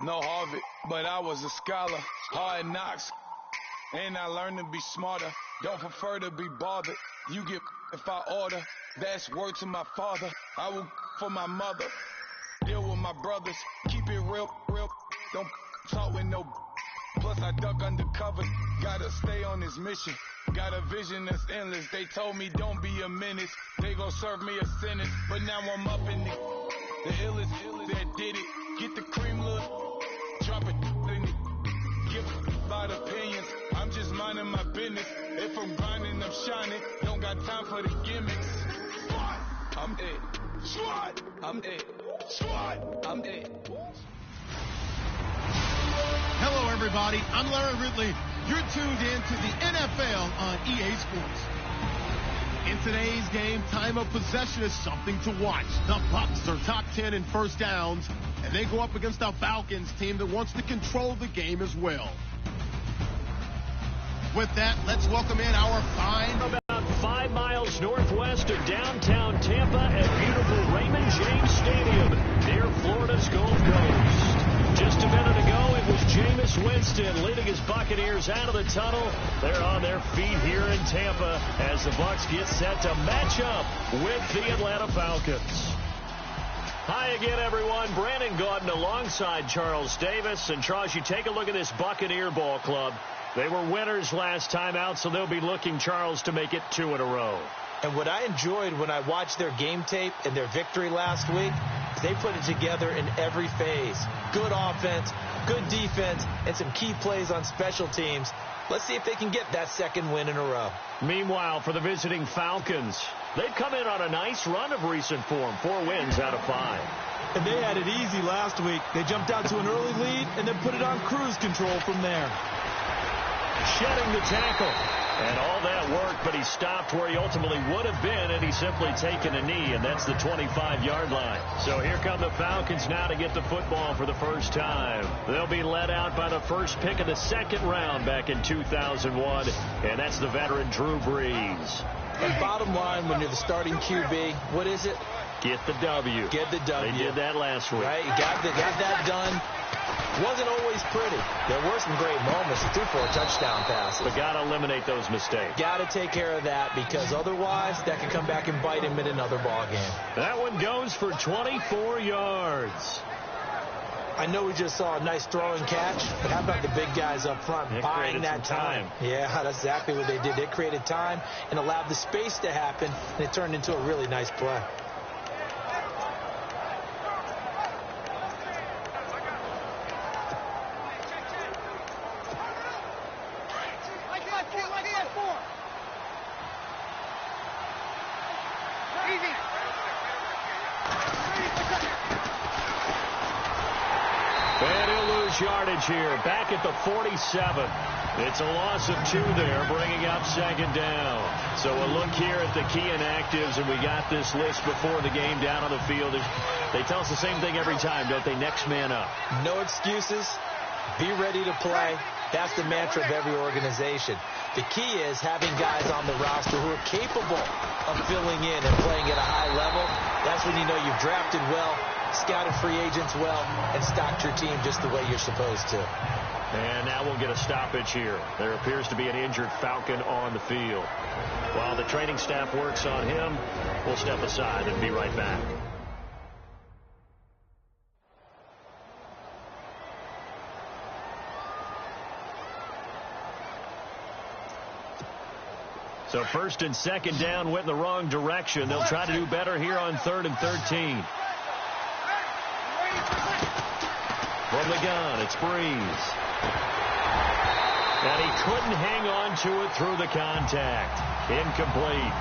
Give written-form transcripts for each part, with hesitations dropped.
no Harvard, but I was a scholar. Hard knocks, and I learned to be smarter. Don't prefer to be bothered. You get if I order. That's word to my father. I will for my mother. Deal with my brothers. Keep it real. Don't talk with no. Plus I duck undercover. Gotta stay on this mission. Got a vision that's endless. They told me don't be a menace. They gon' serve me a sentence. But now I'm up in the illest that did it. Get the cream, look. Drop it in it. Give a lot of opinions. I'm just minding my business. If I'm grinding, I'm shining. Don't got time for the gimmicks. SWAT, I'm it. SWAT, I'm it. SWAT, I'm it. Hello, everybody. I'm Larry Ridley. You're tuned in to the NFL on EA Sports. In today's game, time of possession is something to watch. The Bucs are top 10 in first downs, and they go up against a Falcons team that wants to control the game as well. With that, let's welcome in our fine... About 5 miles northwest of downtown Tampa at beautiful Raymond James Stadium near Florida's Gulf Coast. Just a minute ago, it was Jameis Winston leading his Buccaneers out of the tunnel. They're on their feet here in Tampa as the Bucs get set to match up with the Atlanta Falcons. Hi again, everyone. Brandon Gaudin alongside Charles Davis. And Charles, you take a look at this Buccaneer ball club. They were winners last time out, so they'll be looking, Charles, to make it 2 in a row. And what I enjoyed when I watched their game tape and their victory last week is they put it together in every phase. Good offense, good defense, and some key plays on special teams. Let's see if they can get that second win in a row. Meanwhile, for the visiting Falcons, they've come in on a nice run of recent form, 4 wins out of 5. And they had it easy last week. They jumped out to an early lead and then put it on cruise control from there. Shedding the tackle. And all that worked, but he stopped where he ultimately would have been, and he's simply taken a knee, and that's the 25-yard line. So here come the Falcons now to get the football for the first time. They'll be led out by the first pick of the second round back in 2001, and that's the veteran Drew Brees. And bottom line, when you're the starting QB, what is it? Get the W. Get the W. They did that last week. Right, you got that done. Wasn't always pretty. There were some great moments. He threw 4 touchdown passes. But got to eliminate those mistakes. Got to take care of that, because otherwise that can come back and bite him in another ball game. That one goes for 24 yards. I know we just saw a nice throwing catch, but how about the big guys up front buying that time? Yeah, that's exactly what they did. They created time and allowed the space to happen, and it turned into a really nice play. Yardage here, back at the 47. It's a loss of 2 there, bringing up second down. So a look here at the key inactives, and we got this list before the game down on the field. They tell us the same thing every time, don't they? Next man up. No excuses. Be ready to play. That's the mantra of every organization. The key is having guys on the roster who are capable of filling in and playing at a high level. That's when you know you've drafted well, scouted free agents well, and stocked your team just the way you're supposed to. And now we'll get a stoppage here. There appears to be an injured Falcon on the field. While the training staff works on him, we'll step aside and be right back. So first and second down went in the wrong direction. They'll try to do better here on 3rd and 13. From the gun, it's Brees. And he couldn't hang on to it through the contact. Incomplete.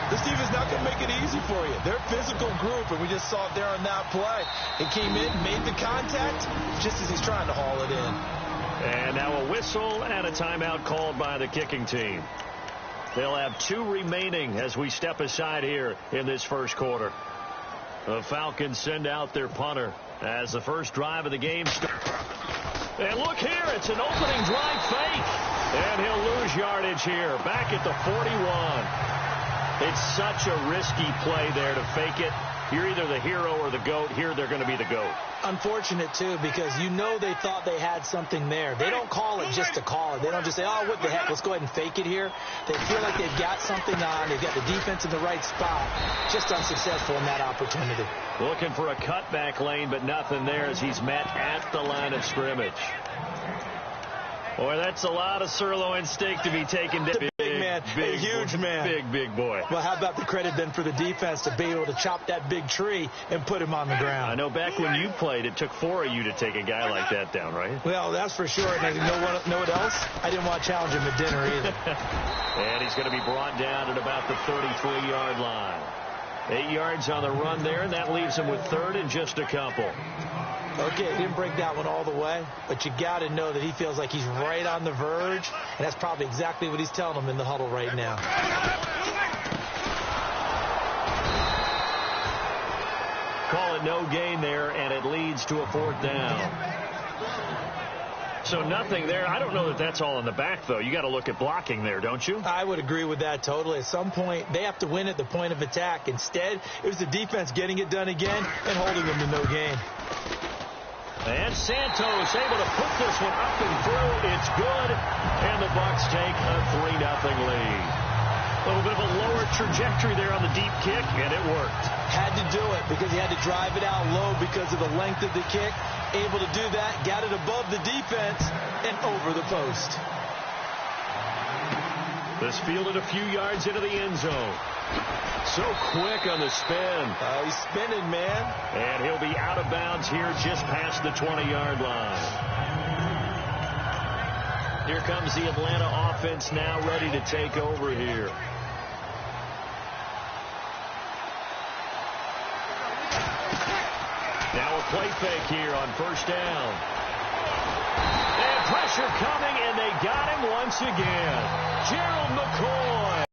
This team is not going to make it easy for you. They're a physical group, and we just saw it there on that play. He came in, made the contact, just as he's trying to haul it in. And now a whistle and a timeout called by the kicking team. They'll have 2 remaining as we step aside here in this first quarter. The Falcons send out their punter as the first drive of the game starts. And look here, it's an opening drive fake. And he'll lose yardage here, back at the 41. It's such a risky play there to fake it. You're either the hero or the GOAT. Here, they're going to be the GOAT. Unfortunate, too, because you know they thought they had something there. They don't call it just to call it. They don't just say, oh, what the heck, let's go ahead and fake it here. They feel like they've got something on. They've got the defense in the right spot. Just unsuccessful in that opportunity. Looking for a cutback lane, but nothing there as he's met at the line of scrimmage. Boy, that's a lot of sirloin steak to be taken down. Big man, a huge man. Big boy. Well, how about the credit then for the defense to be able to chop that big tree and put him on the ground? I know back when you played, it took 4 of you to take a guy like that down, right? Well, that's for sure. And you know what else? I didn't want to challenge him at dinner either. And he's going to be brought down at about the 33-yard line. 8 yards on the run there, and that leaves him with third and just a couple. Okay, didn't break that one all the way, but you got to know that he feels like he's right on the verge, and that's probably exactly what he's telling them in the huddle right now. Call it no gain there, and it leads to a 4th down. So nothing there. I don't know that that's all in the back, though. You got to look at blocking there, don't you? I would agree with that totally. At some point, they have to win at the point of attack. Instead, it was the defense getting it done again and holding them to no gain. And Santos able to put this one up and through. It's good. And the Bucs take a 3-0 lead. A little bit of a lower trajectory there on the deep kick, and it worked. Had to do it because he had to drive it out low because of the length of the kick. Able to do that, got it above the defense and over the post. This fielded a few yards into the end zone. So quick on the spin. He's spinning, man. And he'll be out of bounds here just past the 20-yard line. Here comes the Atlanta offense now ready to take over here. Now a play fake here on first down. And pressure coming, and they got him once again. Gerald McCoy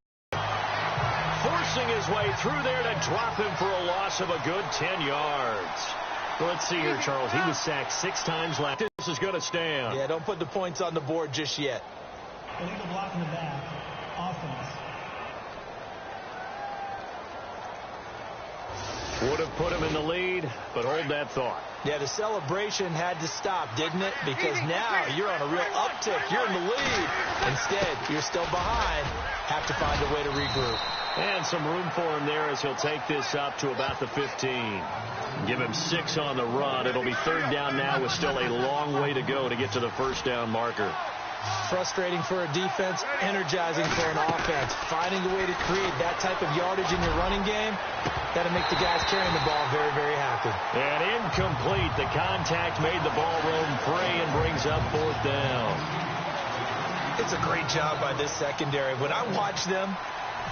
forcing his way through there to drop him for a loss of a good 10 yards. Let's see here, Charles. He was sacked 6 times last. This is going to stand. Yeah, don't put the points on the board just yet. Illegal block in the back. Offense. Would have put him in the lead, but hold that thought. Yeah, the celebration had to stop, didn't it? Because now you're on a real uptick. You're in the lead. Instead, you're still behind. Have to find a way to regroup. And some room for him there as he'll take this up to about the 15. Give him 6 on the run. It'll be 3rd down now with still a long way to go to get to the first down marker. Frustrating for a defense, energizing for an offense. Finding a way to create that type of yardage in your running game, that'll make the guys carrying the ball very, very happy. And incomplete. The contact made the ball roam free and brings up 4th down. It's a great job by this secondary. When I watch them,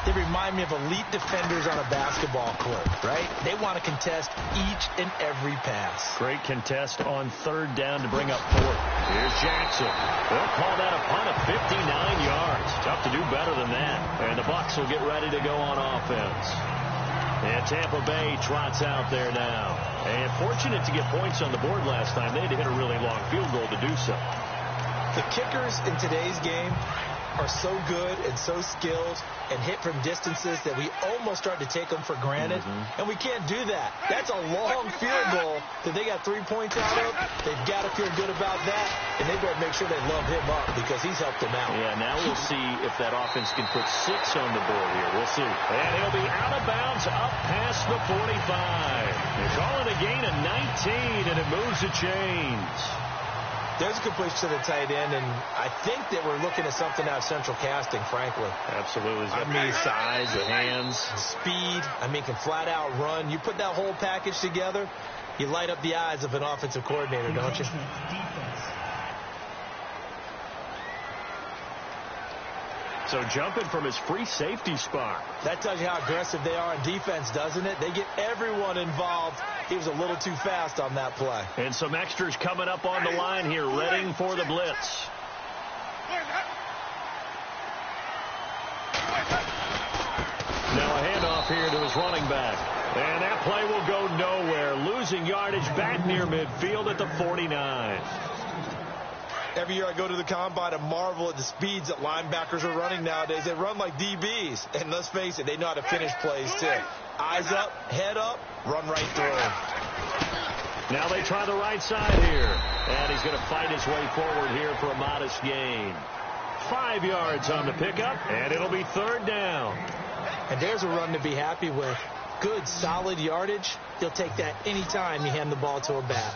they remind me of elite defenders on a basketball court, right? They want to contest each and every pass. Great contest on 3rd down to bring up 4th. Here's Jackson. They'll call that a punt of 59 yards. Tough to do better than that. And the Bucs will get ready to go on offense. And Tampa Bay trots out there now. And fortunate to get points on the board last time. They had to hit a really long field goal to do so. The kickers in today's game are so good and so skilled and hit from distances that we almost start to take them for granted. And we can't do that. That's a long field goal that they got 3 points out of. They've got to feel good about that, and they better make sure they love him up because he's helped them out. Yeah, now we'll see if that offense can put 6 on the board here. We'll see. And he'll be out of bounds up past the 45. They're calling a gain of 19, and it moves the chains. There's a completion to the tight end, and I think that we're looking at something out of central casting, frankly. Absolutely. I mean, size, the hands. Speed. I mean, can flat out run. You put that whole package together, you light up the eyes of an offensive coordinator, don't you? So jumping from his free safety spot. That tells you how aggressive they are on defense, doesn't it? They get everyone involved. He was a little too fast on that play. And some extras coming up on the line here, readying for the blitz. Now a handoff here to his running back. And that play will go nowhere. Losing yardage back near midfield at the 49. Every year I go to the combine and marvel at the speeds that linebackers are running nowadays. They run like DBs. And let's face it, they know how to finish plays too. Eyes up, head up, run right through them. Now they try the right side here. And he's going to fight his way forward here for a modest gain. 5 yards on the pickup, and it'll be 3rd down. And there's a run to be happy with. Good, solid yardage. He'll take that anytime you hand the ball to a back.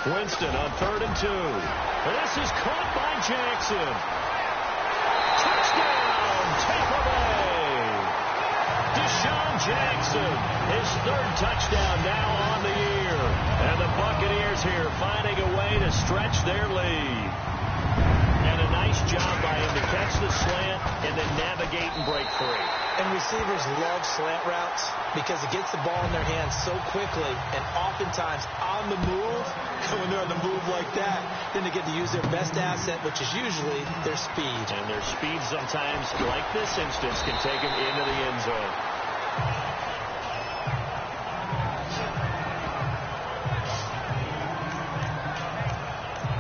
Winston on 3rd and 2. This is caught by Jackson. Touchdown, Tampa Bay. Deshaun Jackson, his 3rd touchdown now on the year. And the Buccaneers here finding a way to stretch their lead. And a nice job by him to catch the slant and then navigate and break free. And receivers love slant routes because it gets the ball in their hands so quickly and oftentimes on the move. When they're on the move like that, then they get to use their best asset, which is usually their speed. And their speed sometimes, like this instance, can take them into the end zone.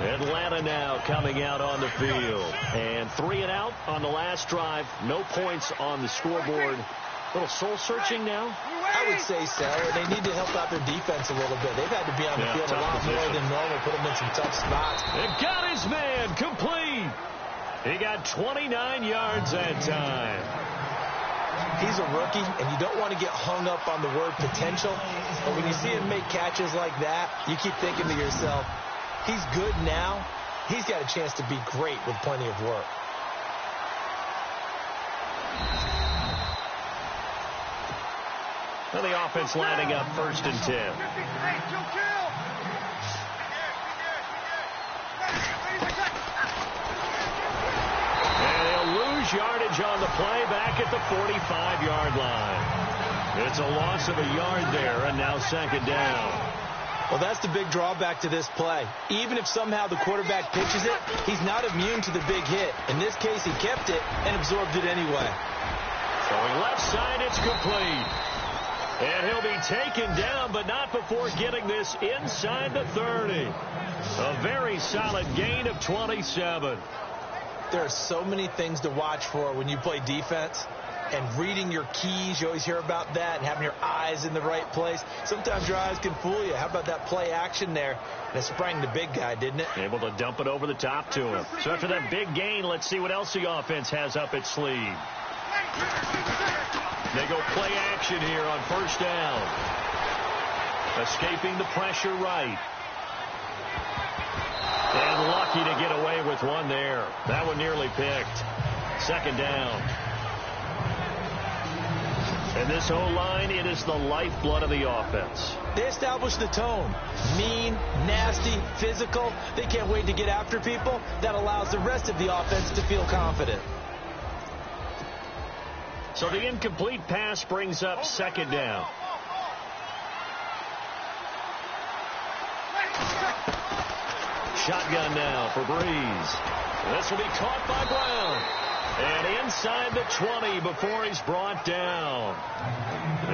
Atlanta now coming out on the field. And 3 and out on the last drive. No points on the scoreboard. A little soul-searching now? I would say so. They need to help out their defense a little bit. They've had to be on the field a lot more than normal, put them in some tough spots. They got his man complete. He got 29 yards that time. He's a rookie, and you don't want to get hung up on the word potential. But when you see him make catches like that, you keep thinking to yourself, he's good now. He's got a chance to be great with plenty of work. Well, the offense lining up 1st and 10. And they'll lose yardage on the play back at the 45-yard line. It's a loss of a yard there, and now 2nd down. Well, that's the big drawback to this play. Even if somehow the quarterback pitches it, he's not immune to the big hit. In this case, he kept it and absorbed it anyway. Going left side, it's complete. And he'll be taken down, but not before getting this inside the 30. A very solid gain of 27. There are so many things to watch for when you play defense. And reading your keys, you always hear about that, and having your eyes in the right place. Sometimes your eyes can fool you. How about that play action there? And it sprang the big guy, didn't it? Able to dump it over the top to him. So after that big gain, let's see what else the offense has up its sleeve. They go play action here on 1st down. Escaping the pressure right. And lucky to get away with one there. That one nearly picked. 2nd down. And this whole line, it is the lifeblood of the offense. They establish the tone. Mean, nasty, physical. They can't wait to get after people. That allows the rest of the offense to feel confident. So the incomplete pass brings up 2nd down. Shotgun now for Breeze. This will be caught by Brown. And inside the 20 before he's brought down.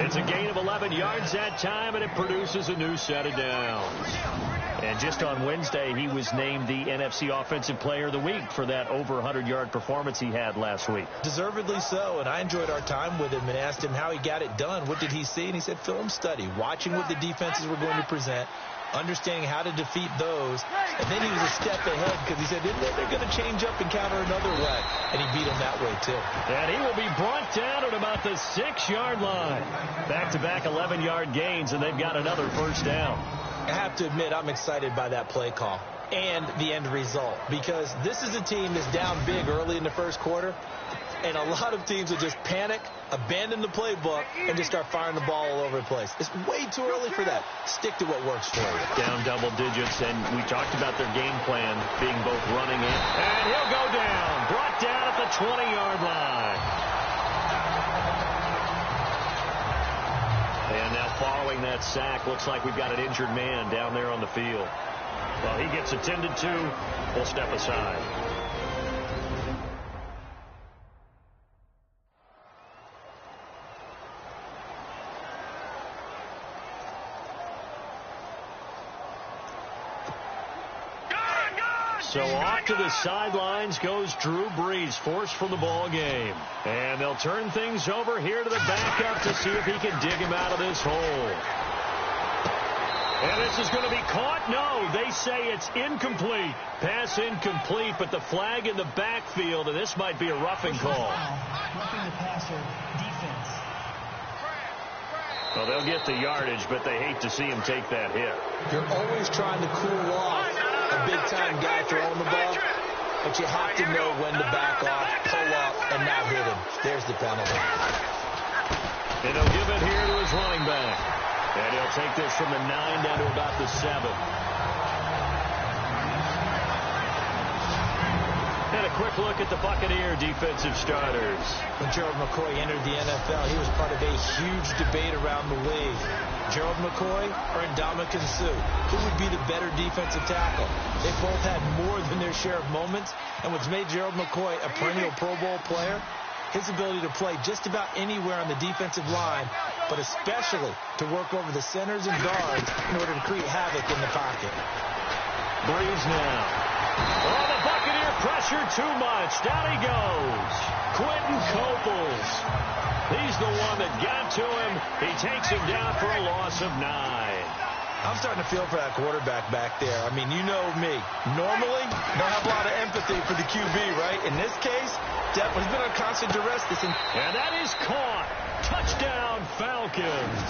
It's a gain of 11 yards that time, and it produces a new set of downs. And just on Wednesday, he was named the NFC Offensive Player of the Week for that over 100-yard performance he had last week. Deservedly so, and I enjoyed our time with him and asked him how he got it done. What did he see? And he said film study, watching what the defenses were going to present, understanding how to defeat those. And then he was a step ahead because he said, they're going to change up and counter another way. And he beat him that way, too. And he will be brought down at about the 6-yard line. Back-to-back 11-yard gains, and they've got another 1st down. I have to admit, I'm excited by that play call and the end result because this is a team that's down big early in the 1st quarter. And a lot of teams will just panic, abandon the playbook, and just start firing the ball all over the place. It's way too early for that. Stick to what works for you. Down double digits, and we talked about their game plan being both running in. And he'll go down. Brought down at the 20-yard line. And now following that sack, looks like we've got an injured man down there on the field. Well, he gets attended to. We'll step aside. So off to the sidelines goes Drew Brees, forced from the ball game. And they'll turn things over here to the backup to see if he can dig him out of this hole. And this is going to be caught. No, they say it's incomplete. Pass incomplete, but the flag in the backfield, and this might be a roughing call. Roughing the passer, defense. Well, they'll get the yardage, but they hate to see him take that hit. You're always trying to cool off a big-time guy throwing the ball, but you have to know when to back off, pull up, and not hit him. There's the penalty. And he'll give it here to his running back. And he'll take this from the 9 down to about the 7. And a quick look at the Buccaneer defensive starters. When Gerald McCoy entered the NFL, he was part of a huge debate around the league. Gerald McCoy or Ndamukong Suh? Who would be the better defensive tackle? They both had more than their share of moments. And what's made Gerald McCoy a perennial Pro Bowl player? His ability to play just about anywhere on the defensive line, but especially to work over the centers and guards in order to create havoc in the pocket. Brees now. Oh, the Buccaneer pressure too much. Down he goes. Quentin Coples. He's the one that got to him. He takes him down for a loss of 9. I'm starting to feel for that quarterback back there. I mean, you know me. Normally, don't have a lot of empathy for the QB, right? In this case, he's been on constant duress. And that is caught. Touchdown, Falcons.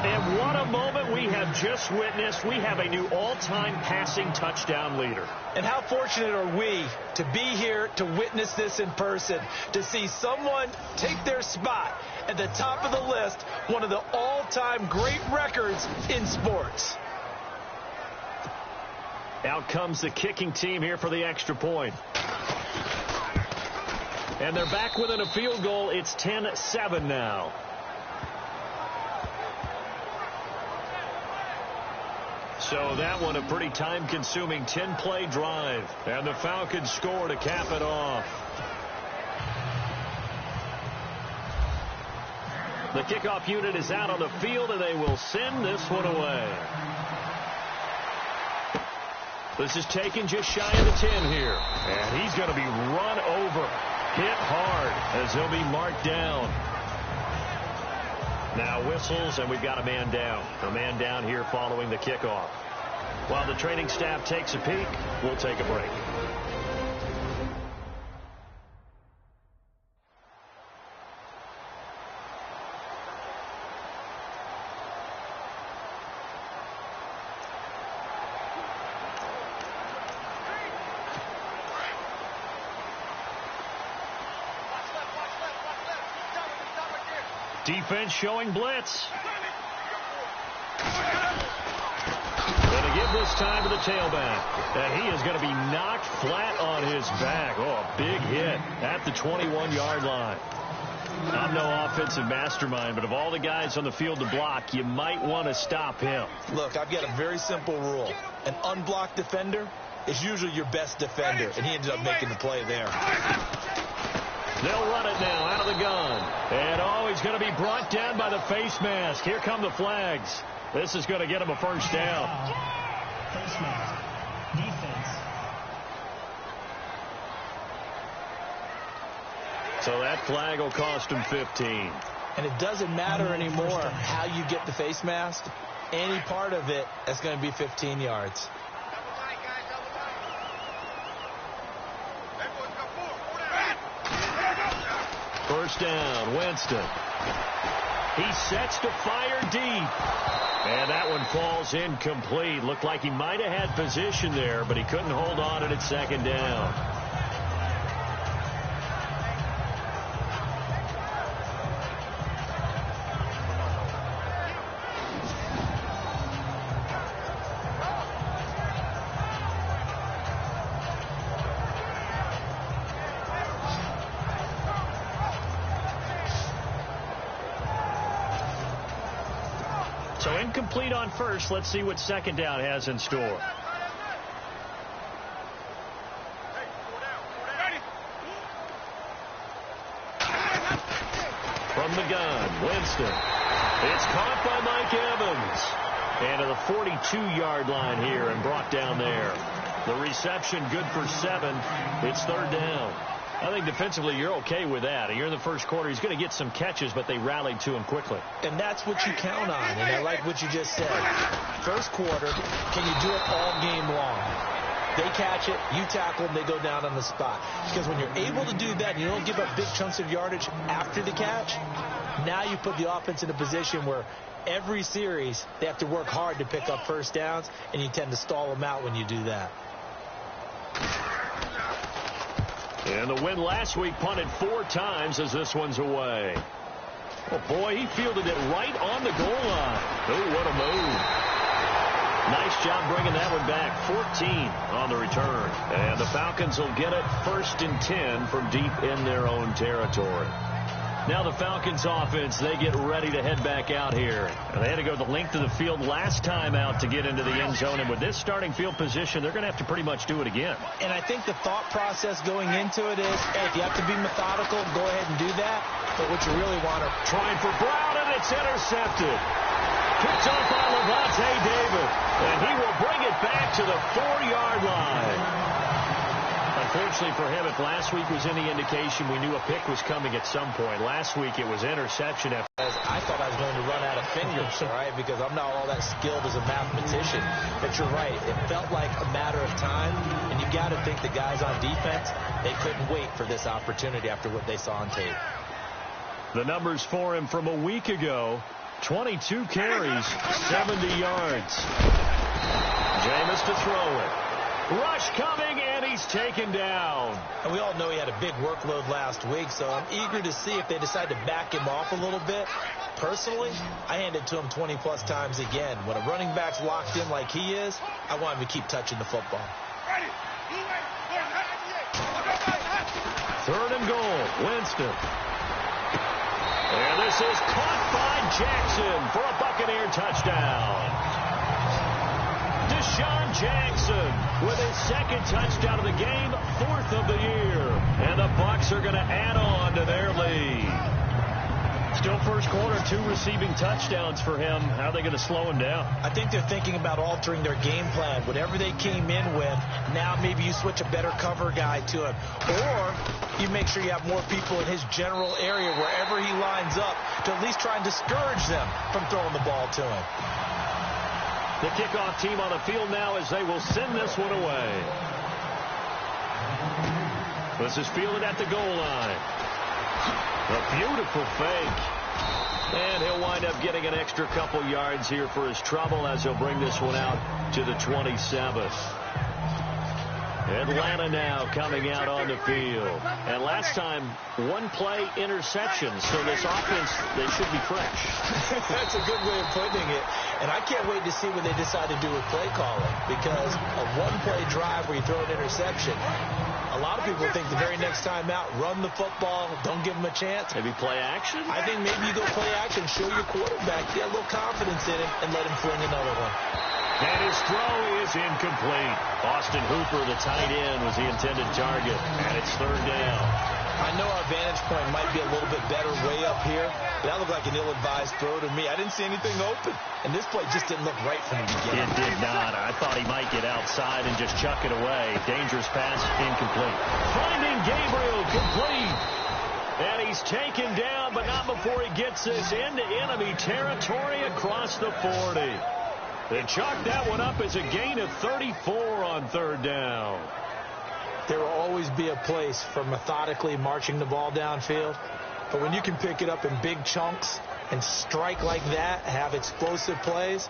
And what a moment we have just witnessed. We have a new all-time passing touchdown leader. And how fortunate are we to be here to witness this in person, to see someone take their spot at the top of the list, one of the all-time great records in sports. Out comes the kicking team here for the extra point. And they're back within a field goal. It's 10-7 now. So that one a pretty time-consuming 10-play drive. And the Falcons score to cap it off. The kickoff unit is out on the field, and they will send this one away. This is taken just shy of the 10 here. And he's going to be run over. Hit hard as he'll be marked down. Now whistles, and we've got a man down. A man down here following the kickoff. While the training staff takes a peek, we'll take a break. Defense showing blitz. Going to give this time to the tailback. And he is going to be knocked flat on his back. Oh, a big hit at the 21-yard line. I'm no offensive mastermind, but of all the guys on the field to block, you might want to stop him. Look, I've got a very simple rule. An unblocked defender is usually your best defender, and he ended up making the play there. They'll run it now out of the gun. And, oh, he's going to be brought down by the face mask. Here come the flags. This is going to get him a first down. Face mask. Defense. So that flag will cost him 15. And it doesn't matter anymore how you get the face mask. Any part of it is going to be 15 yards. First down, Winston. He sets to fire deep. And that one falls incomplete. Looked like he might have had position there, but he couldn't hold on at second down. So incomplete on first. Let's see what second down has in store. From the gun, Winston. It's caught by Mike Evans. And to the 42-yard line here and brought down there. The reception good for 7. It's third down. I think defensively you're okay with that. You're in the first quarter. He's going to get some catches, but they rallied to him quickly. And that's what you count on, and I like what you just said. First quarter, can you do it all game long? They catch it, you tackle them, they go down on the spot. Because when you're able to do that and you don't give up big chunks of yardage after the catch, now you put the offense in a position where every series they have to work hard to pick up first downs, and you tend to stall them out when you do that. And the win last week punted 4 times as this one's away. Oh, boy, he fielded it right on the goal line. Oh, what a move. Nice job bringing that one back. 14 on the return. And the Falcons will get it 1st and 10 from deep in their own territory. Now the Falcons offense, they get ready to head back out here. And they had to go the length of the field last time out to get into the end zone. And with this starting field position, they're going to have to pretty much do it again. And I think the thought process going into it is, hey, if you have to be methodical, go ahead and do that. But what you really want to... Trying for Brown, and it's intercepted. Picked off by Levante David. And he will bring it back to the 4-yard line. Unfortunately for him, if last week was any indication, we knew a pick was coming at some point. Last week it was interception. I thought I was going to run out of fingers, all right, because I'm not all that skilled as a mathematician. But you're right. It felt like a matter of time, and you got to think the guys on defense, they couldn't wait for this opportunity after what they saw on tape. The numbers for him from a week ago, 22 carries, 70 yards. Jameis to throw it. Rush coming, and he's taken down. And we all know he had a big workload last week, so I'm eager to see if they decide to back him off a little bit. Personally, I hand it to him 20-plus times again. When a running back's locked in like he is, I want him to keep touching the football. 3rd and goal, Winston. And this is caught by Jackson for a Buccaneer touchdown. Deshaun Jackson with his 2nd touchdown of the game, 4th of the year. And the Bucs are going to add on to their lead. Still first quarter, 2 receiving touchdowns for him. How are they going to slow him down? I think they're thinking about altering their game plan. Whatever they came in with, now maybe you switch a better cover guy to him. Or you make sure you have more people in his general area wherever he lines up to at least try and discourage them from throwing the ball to him. The kickoff team on the field now as they will send this one away. This is fielded at the goal line. A beautiful fake. And he'll wind up getting an extra couple yards here for his trouble as he'll bring this one out to the 27th. Atlanta now coming out on the field. And last time, 1-play interception. So this offense, they should be fresh. That's a good way of putting it. And I can't wait to see what they decide to do with play calling. Because a 1-play drive where you throw an interception, a lot of people think the very next time out, run the football, don't give them a chance. Maybe play action? I think maybe you go play action, show your quarterback, get a little confidence in him, and let him fling another one. And his throw is incomplete. Austin Hooper, the tight end, was the intended target. And it's 3rd down. I know our vantage point might be a little bit better way up here, but that looked like an ill-advised throw to me. I didn't see anything open. And this play just didn't look right from the beginning. It did not. I thought he might get outside and just chuck it away. Dangerous pass, incomplete. Finding Gabriel, complete. And he's taken down, but not before he gets this into enemy territory across the 40. They chalk that one up as a gain of 34 on 3rd down. There will always be a place for methodically marching the ball downfield. But when you can pick it up in big chunks and strike like that, have explosive plays,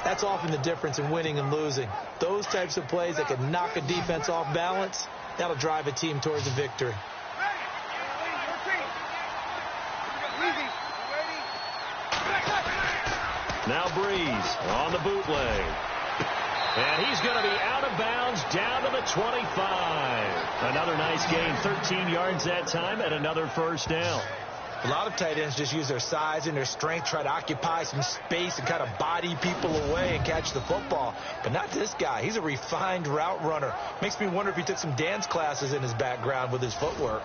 that's often the difference in winning and losing. Those types of plays that can knock a defense off balance, that'll drive a team towards a victory. Now Breeze on the bootleg. And he's going to be out of bounds down to the 25. Another nice gain, 13 yards that time, and another 1st down. A lot of tight ends just use their size and their strength, try to occupy some space and kind of body people away and catch the football. But not this guy. He's a refined route runner. Makes me wonder if he took some dance classes in his background with his footwork.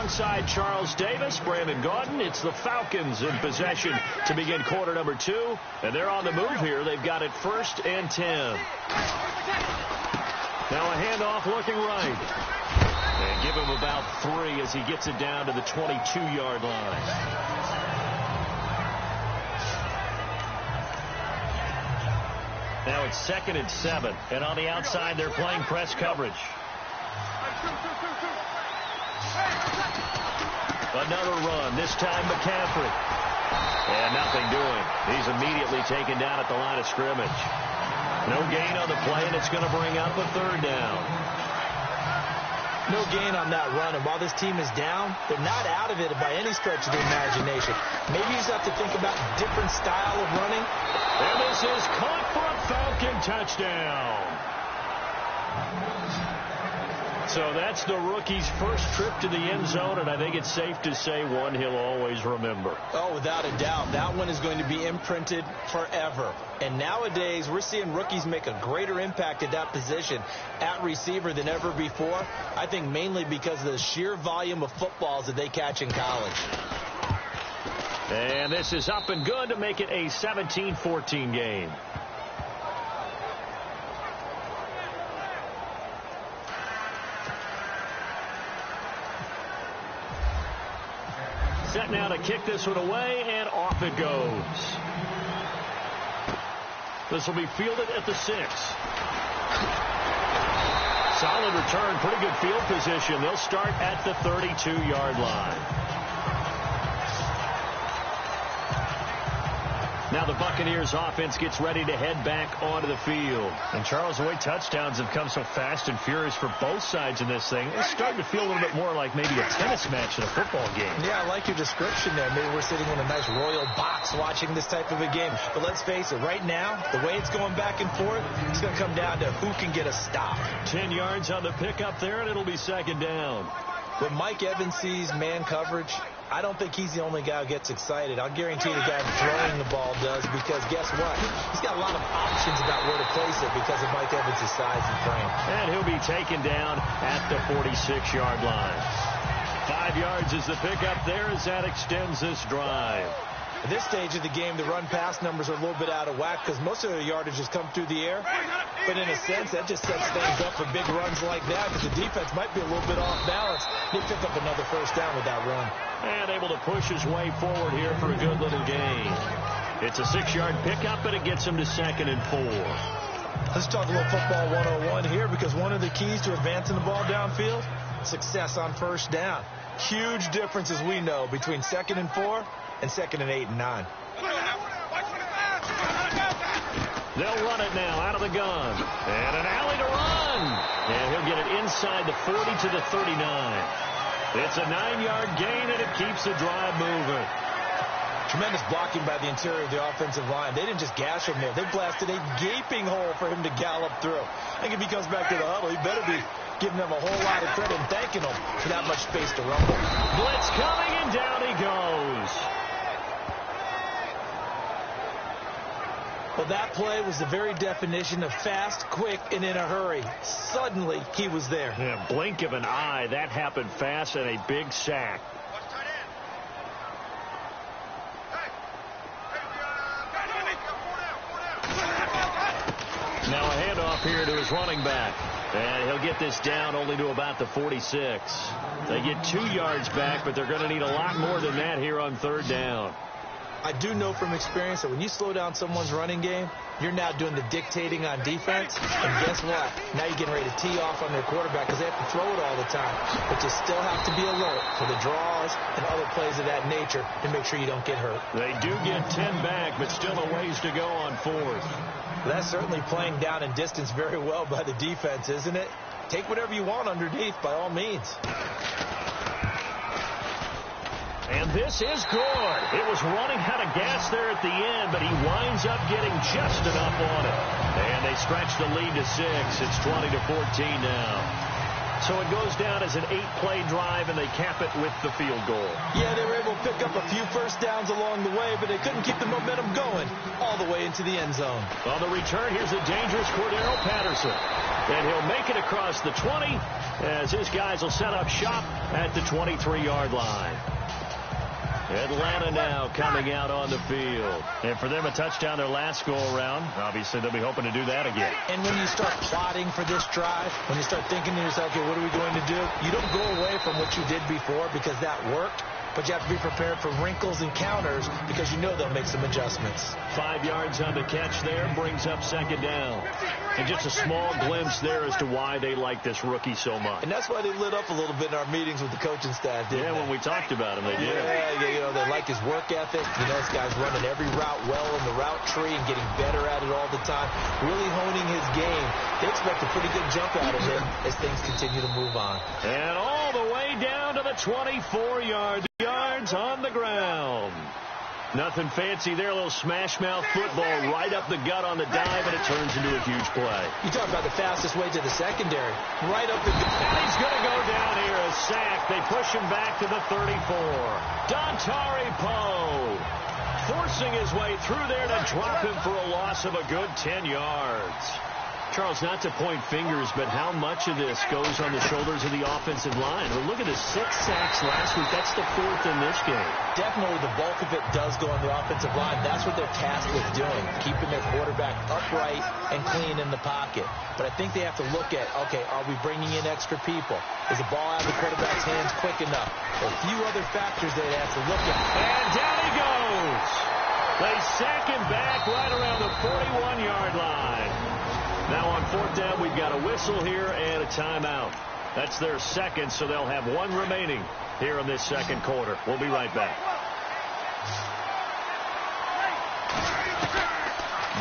alongside Charles Davis, Brandon Gaudin. It's the Falcons in possession to begin quarter number 2. And they're on the move here. They've got it 1st and 10. Now a handoff looking right. And give him about 3 as he gets it down to the 22-yard line. Now it's 2nd and 7. And on the outside, they're playing press coverage. Another run, this time McCaffrey. And nothing doing. He's immediately taken down at the line of scrimmage. No gain on the play, and it's going to bring up a 3rd down. No gain on that run, and while this team is down, they're not out of it by any stretch of the imagination. Maybe you just have to think about a different style of running. And this is caught for a Falcon touchdown. So that's the rookie's first trip to the end zone, and I think it's safe to say one he'll always remember. Oh, without a doubt. That one is going to be imprinted forever. And nowadays, we're seeing rookies make a greater impact at that position at receiver than ever before. I think mainly because of the sheer volume of footballs that they catch in college. And this is up and good to make it a 17-14 game. Set now to kick this one away, and off it goes. This will be fielded at the 6. Solid return, pretty good field position. They'll start at the 32-yard line. Now the Buccaneers offense gets ready to head back onto the field. And Charles, the way touchdowns have come so fast and furious for both sides in this thing, it's starting to feel a little bit more like maybe a tennis match in a football game. Yeah, I like your description there. Maybe we're sitting in a nice royal box watching this type of a game. But let's face it, right now, the way it's going back and forth, it's going to come down to who can get a stop. 10 yards on the pickup there, and it'll be 2nd down. When Mike Evans sees man coverage, I don't think he's the only guy who gets excited. I'll guarantee the guy throwing the ball does, because guess what? He's got a lot of options about where to place it because of Mike Evans' size and frame. And he'll be taken down at the 46-yard line. 5 yards is the pickup there as that extends this drive. At this stage of the game, the run-pass numbers are a little bit out of whack because most of their yardage has come through the air. But in a sense, that just sets things up for big runs like that because the defense might be a little bit off balance. They pick up another 1st down with that run. And able to push his way forward here for a good little gain. It's a 6-yard pickup, and it gets him to 2nd and 4. Let's talk a little football 101 here, because one of the keys to advancing the ball downfield, success on 1st down. Huge difference, as we know, between 2nd and 4 and 2nd and 8 and 9. They'll run it now out of the gun. And an alley to run. And he'll get it inside the 40 to the 39. It's a 9-yard gain, and it keeps the drive moving. Tremendous blocking by the interior of the offensive line. They didn't just gash him there. They blasted a gaping hole for him to gallop through. I think if he comes back to the huddle, he better be giving them a whole lot of credit and thanking them for that much space to rumble. Blitz coming, and down he goes. Well, that play was the very definition of fast, quick, and in a hurry. Suddenly, he was there. Yeah, blink of an eye. That happened fast, and a big sack. Now a handoff here to his running back. And he'll get this down only to about the 46. They get 2 yards back, but they're going to need a lot more than that here on 3rd down. I do know from experience that when you slow down someone's running game, you're now doing the dictating on defense. And guess what? Now you're getting ready to tee off on their quarterback because they have to throw it all the time. But you still have to be alert for the draws and other plays of that nature to make sure you don't get hurt. They do get 10 back, but still a ways to go on 4th. That's certainly playing down in distance very well by the defense, isn't it? Take whatever you want underneath, by all means. And this is good. It was running out of gas there at the end, but he winds up getting just enough on it. And they stretch the lead to 6. It's 20 to 14 now. So it goes down as an 8-play drive, and they cap it with the field goal. Yeah, they were able to pick up a few 1st downs along the way, but they couldn't keep the momentum going all the way into the end zone. On the return, here's a dangerous Cordero Patterson. And he'll make it across the 20 as his guys will set up shop at the 23-yard line. Atlanta now coming out on the field. And for them, a touchdown their last go-around. Obviously, they'll be hoping to do that again. And when you start plotting for this drive, when you start thinking to yourself, okay, what are we going to do? You don't go away from what you did before because that worked. But you have to be prepared for wrinkles and counters because you know they'll make some adjustments. 5 yards on the catch there, brings up second down. And just a small glimpse there as to why they like this rookie so much. And that's why they lit up a little bit in our meetings with the coaching staff, didn't they? When we talked about him, they did. Yeah, they like his work ethic. This guy's running every route well in the route tree and getting better at it all the time, really honing his game. They expect a pretty good jump out of him as things continue to move on. And all the way down to the 24-yard yards on the ground. Nothing fancy there. A little smash-mouth football right up the gut on the dive, and it turns into a huge play. You talk about the fastest way to the secondary. Right up the gut. And he's going to go down here, a sack. They push him back to the 34. Dontari Poe forcing his way through there to drop him for a loss of a good 10 yards. Charles, not to point fingers, but how much of this goes on the shoulders of the offensive line? Well, look at the 6 sacks last week. That's the 4th in this game. Definitely the bulk of it does go on the offensive line. That's what they're tasked with doing, keeping their quarterback upright and clean in the pocket. But I think they have to look at, okay, are we bringing in extra people? Is the ball out of the quarterback's hands quick enough? There are a few other factors they have to look at. And down he goes. They sack him back right around the 41-yard line. Now on 4th down, we've got a whistle here and a timeout. That's their second, so they'll have one remaining here in this second quarter. We'll be right back.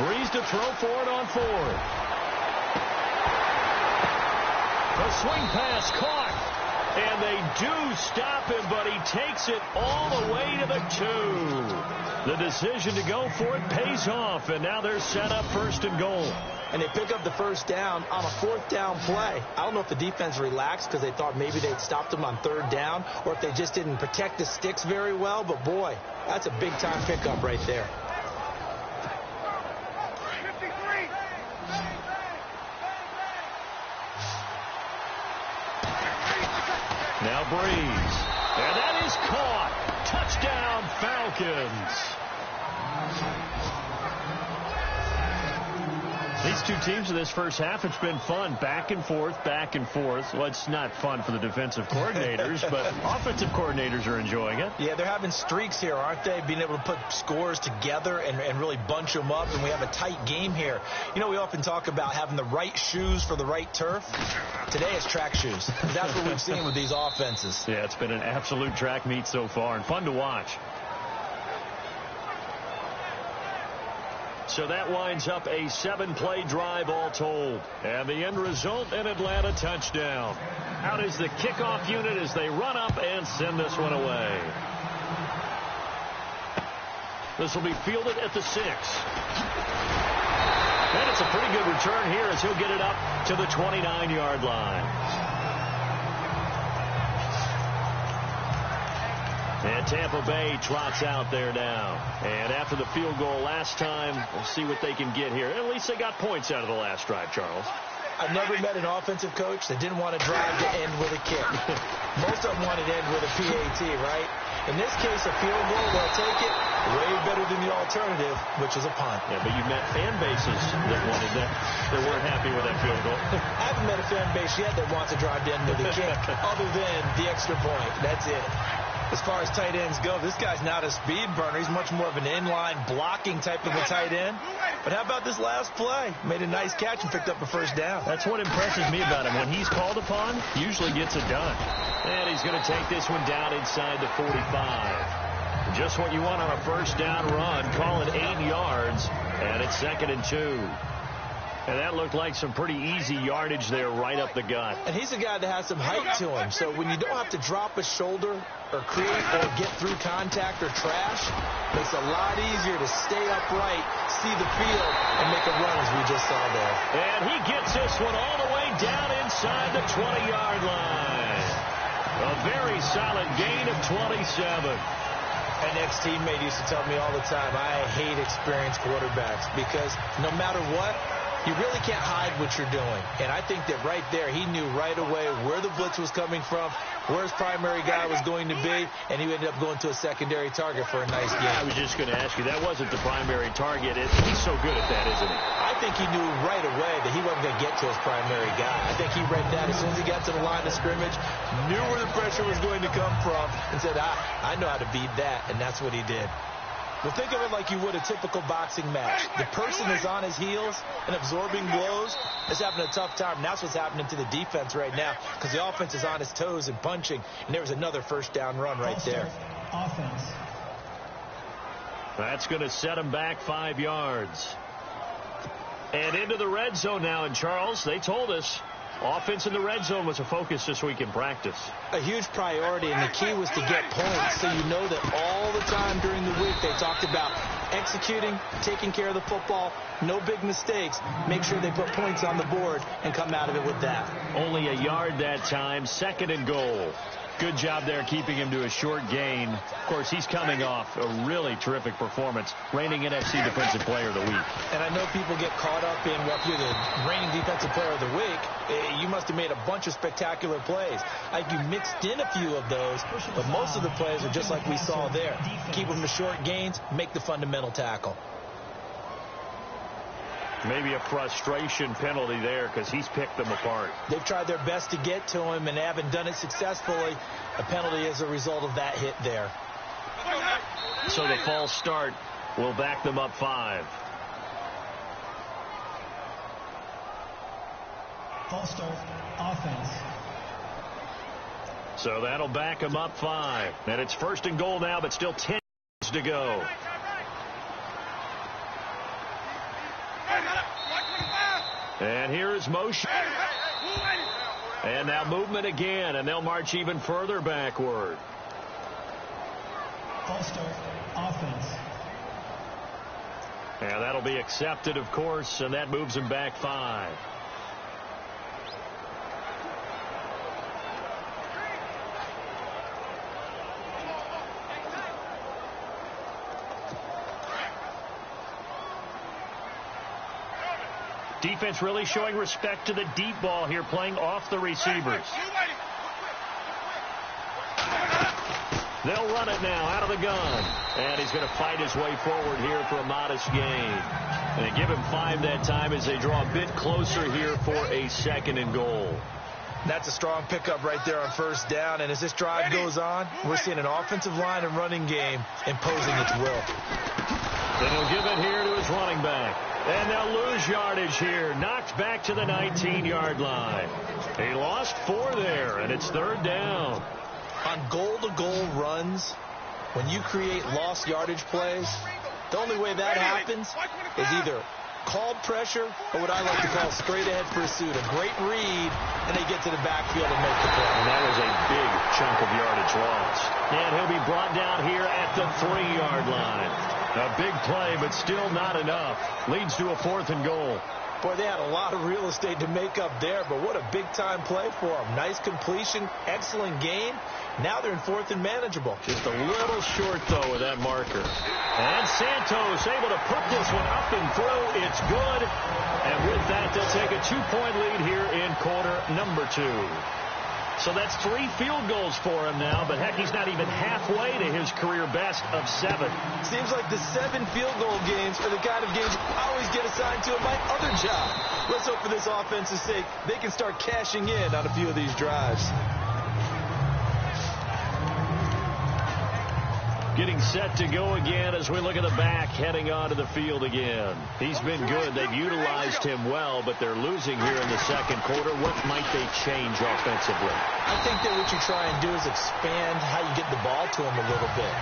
Breeze to throw for it on 4th. A swing pass caught. And they do stop him, but he takes it all the way to the 2. The decision to go for it pays off, and now they're set up 1st and goal. And they pick up the 1st down on a 4th down play. I don't know if the defense relaxed because they thought maybe they'd stopped them on 3rd down, or if they just didn't protect the sticks very well. But, boy, that's a big-time pickup right there. Now Breeze. And that is caught. Touchdown, Falcons. These two teams in this first half, it's been fun. Back and forth, back and forth. Well, it's not fun for the defensive coordinators, but offensive coordinators are enjoying it. Yeah, they're having streaks here, aren't they? Being able to put scores together and really bunch them up, and we have a tight game here. You know, we often talk about having the right shoes for the right turf. Today it's track shoes. That's what we've seen with these offenses. Yeah, it's been an absolute track meet so far, and fun to watch. So that winds up a 7-play drive all told. And the end result, an Atlanta touchdown. Out is the kickoff unit as they run up and send this one away. This will be fielded at the 6. And it's a pretty good return here as he'll get it up to the 29-yard line. And Tampa Bay trots out there now. And after the field goal last time, we'll see what they can get here. At least they got points out of the last drive, Charles. I've never met an offensive coach that didn't want to drive to end with a kick. Most of them wanted to end with a PAT, right? In this case, a field goal, they'll take it way better than the alternative, which is a punt. Yeah, but you've met fan bases that wanted that, that weren't happy with that field goal. I haven't met a fan base yet that wants to drive to end with a kick other than the extra point. That's it. As far as tight ends go, this guy's not a speed burner. He's much more of an inline blocking type of a tight end. But how about this last play? Made a nice catch and picked up a first down. That's what impresses me about him. When he's called upon, usually gets it done. And he's going to take this one down inside the 45. Just what you want on a first down run. Call it 8 yards. And it's 2nd and 2. And that looked like some pretty easy yardage there right up the gut. And he's a guy that has some height to him. So when you don't have to drop a shoulder or create or get through contact or trash, makes it a lot easier to stay upright, see the field, and make a run as we just saw there. And he gets this one all the way down inside the 20-yard line. A very solid gain of 27. An ex-teammate used to tell me all the time, I hate experienced quarterbacks because no matter what, You really can't hide what you're doing. And I think that right there, he knew right away where the blitz was coming from, where his primary guy was going to be, and he ended up going to a secondary target for a nice game. I was just going to ask you, that wasn't the primary target. He's so good at that, isn't he? I think he knew right away that he wasn't going to get to his primary guy. I think he read that as soon as he got to the line of scrimmage, knew where the pressure was going to come from, and said, I know how to beat that, and that's what he did. Well, think of it like you would a typical boxing match. The person is on his heels and absorbing blows, is having a tough time. And that's what's happening to the defense right now, because the offense is on his toes and punching, and there was another first down run right there. Offense. That's going to set him back 5 yards. And into the red zone now. And Charles, they told us offense in the red zone was a focus this week in practice. A huge priority, and the key was to get points, so you know that all the time during the week they talked about executing, taking care of the football, no big mistakes, make sure they put points on the board and come out of it with that. Only a yard that time, 2nd and goal. Good job there keeping him to a short gain. Of course, he's coming off a really terrific performance, reigning NFC Defensive Player of the Week. And I know people get caught up in, well, if you're the reigning Defensive Player of the Week, you must have made a bunch of spectacular plays. I think you mixed in a few of those, but most of the plays are just like we saw there. Keep them to short gains, make the fundamental tackle. Maybe a frustration penalty there because he's picked them apart. They've tried their best to get to him and haven't done it successfully. A penalty as a result of that hit there. So the false start will back them up 5. False start. Offense. So that'll back them up 5. And it's 1st and goal now, but still 10 to go. And here is motion. And now movement again, and they'll march even further backward. False start. Offense. And that'll be accepted, of course, and that moves them back 5. Defense really showing respect to the deep ball here, playing off the receivers. They'll run it now out of the gun. And he's going to fight his way forward here for a modest gain. And they give him 5 that time as they draw a bit closer here for a 2nd and goal. That's a strong pickup right there on 1st down. And as this drive goes on, we're seeing an offensive line and running game imposing its will. Then he'll give it here to his running back. And they'll lose yardage here. Knocked back to the 19-yard line. He lost 4 there, and it's 3rd down. On goal-to-goal runs, when you create lost yardage plays, the only way that happens is either called pressure or what I like to call straight ahead pursuit. A great read, and they get to the backfield and make the play. And that was a big chunk of yardage lost. And he'll be brought down here at the 3-yard line. A big play, but still not enough. Leads to a 4th and goal. Boy, they had a lot of real estate to make up there, but what a big-time play for them. Nice completion, excellent game. Now they're in 4th and manageable. Just a little short, though, with that marker. And Santos able to put this one up and through. It's good. And with that, they'll take a 2-point lead here in quarter number 2. So that's 3 field goals for him now, but heck, he's not even halfway to his career best of 7. Seems like the 7 field goal games are the kind of games you always get assigned to in my other job. Let's hope for this offense's sake they can start cashing in on a few of these drives. Getting set to go again as we look at the back heading onto the field again. He's been good. They've utilized him well, but they're losing here in the 2nd quarter. What might they change offensively? I think that what you try and do is expand how you get the ball to him a little bit.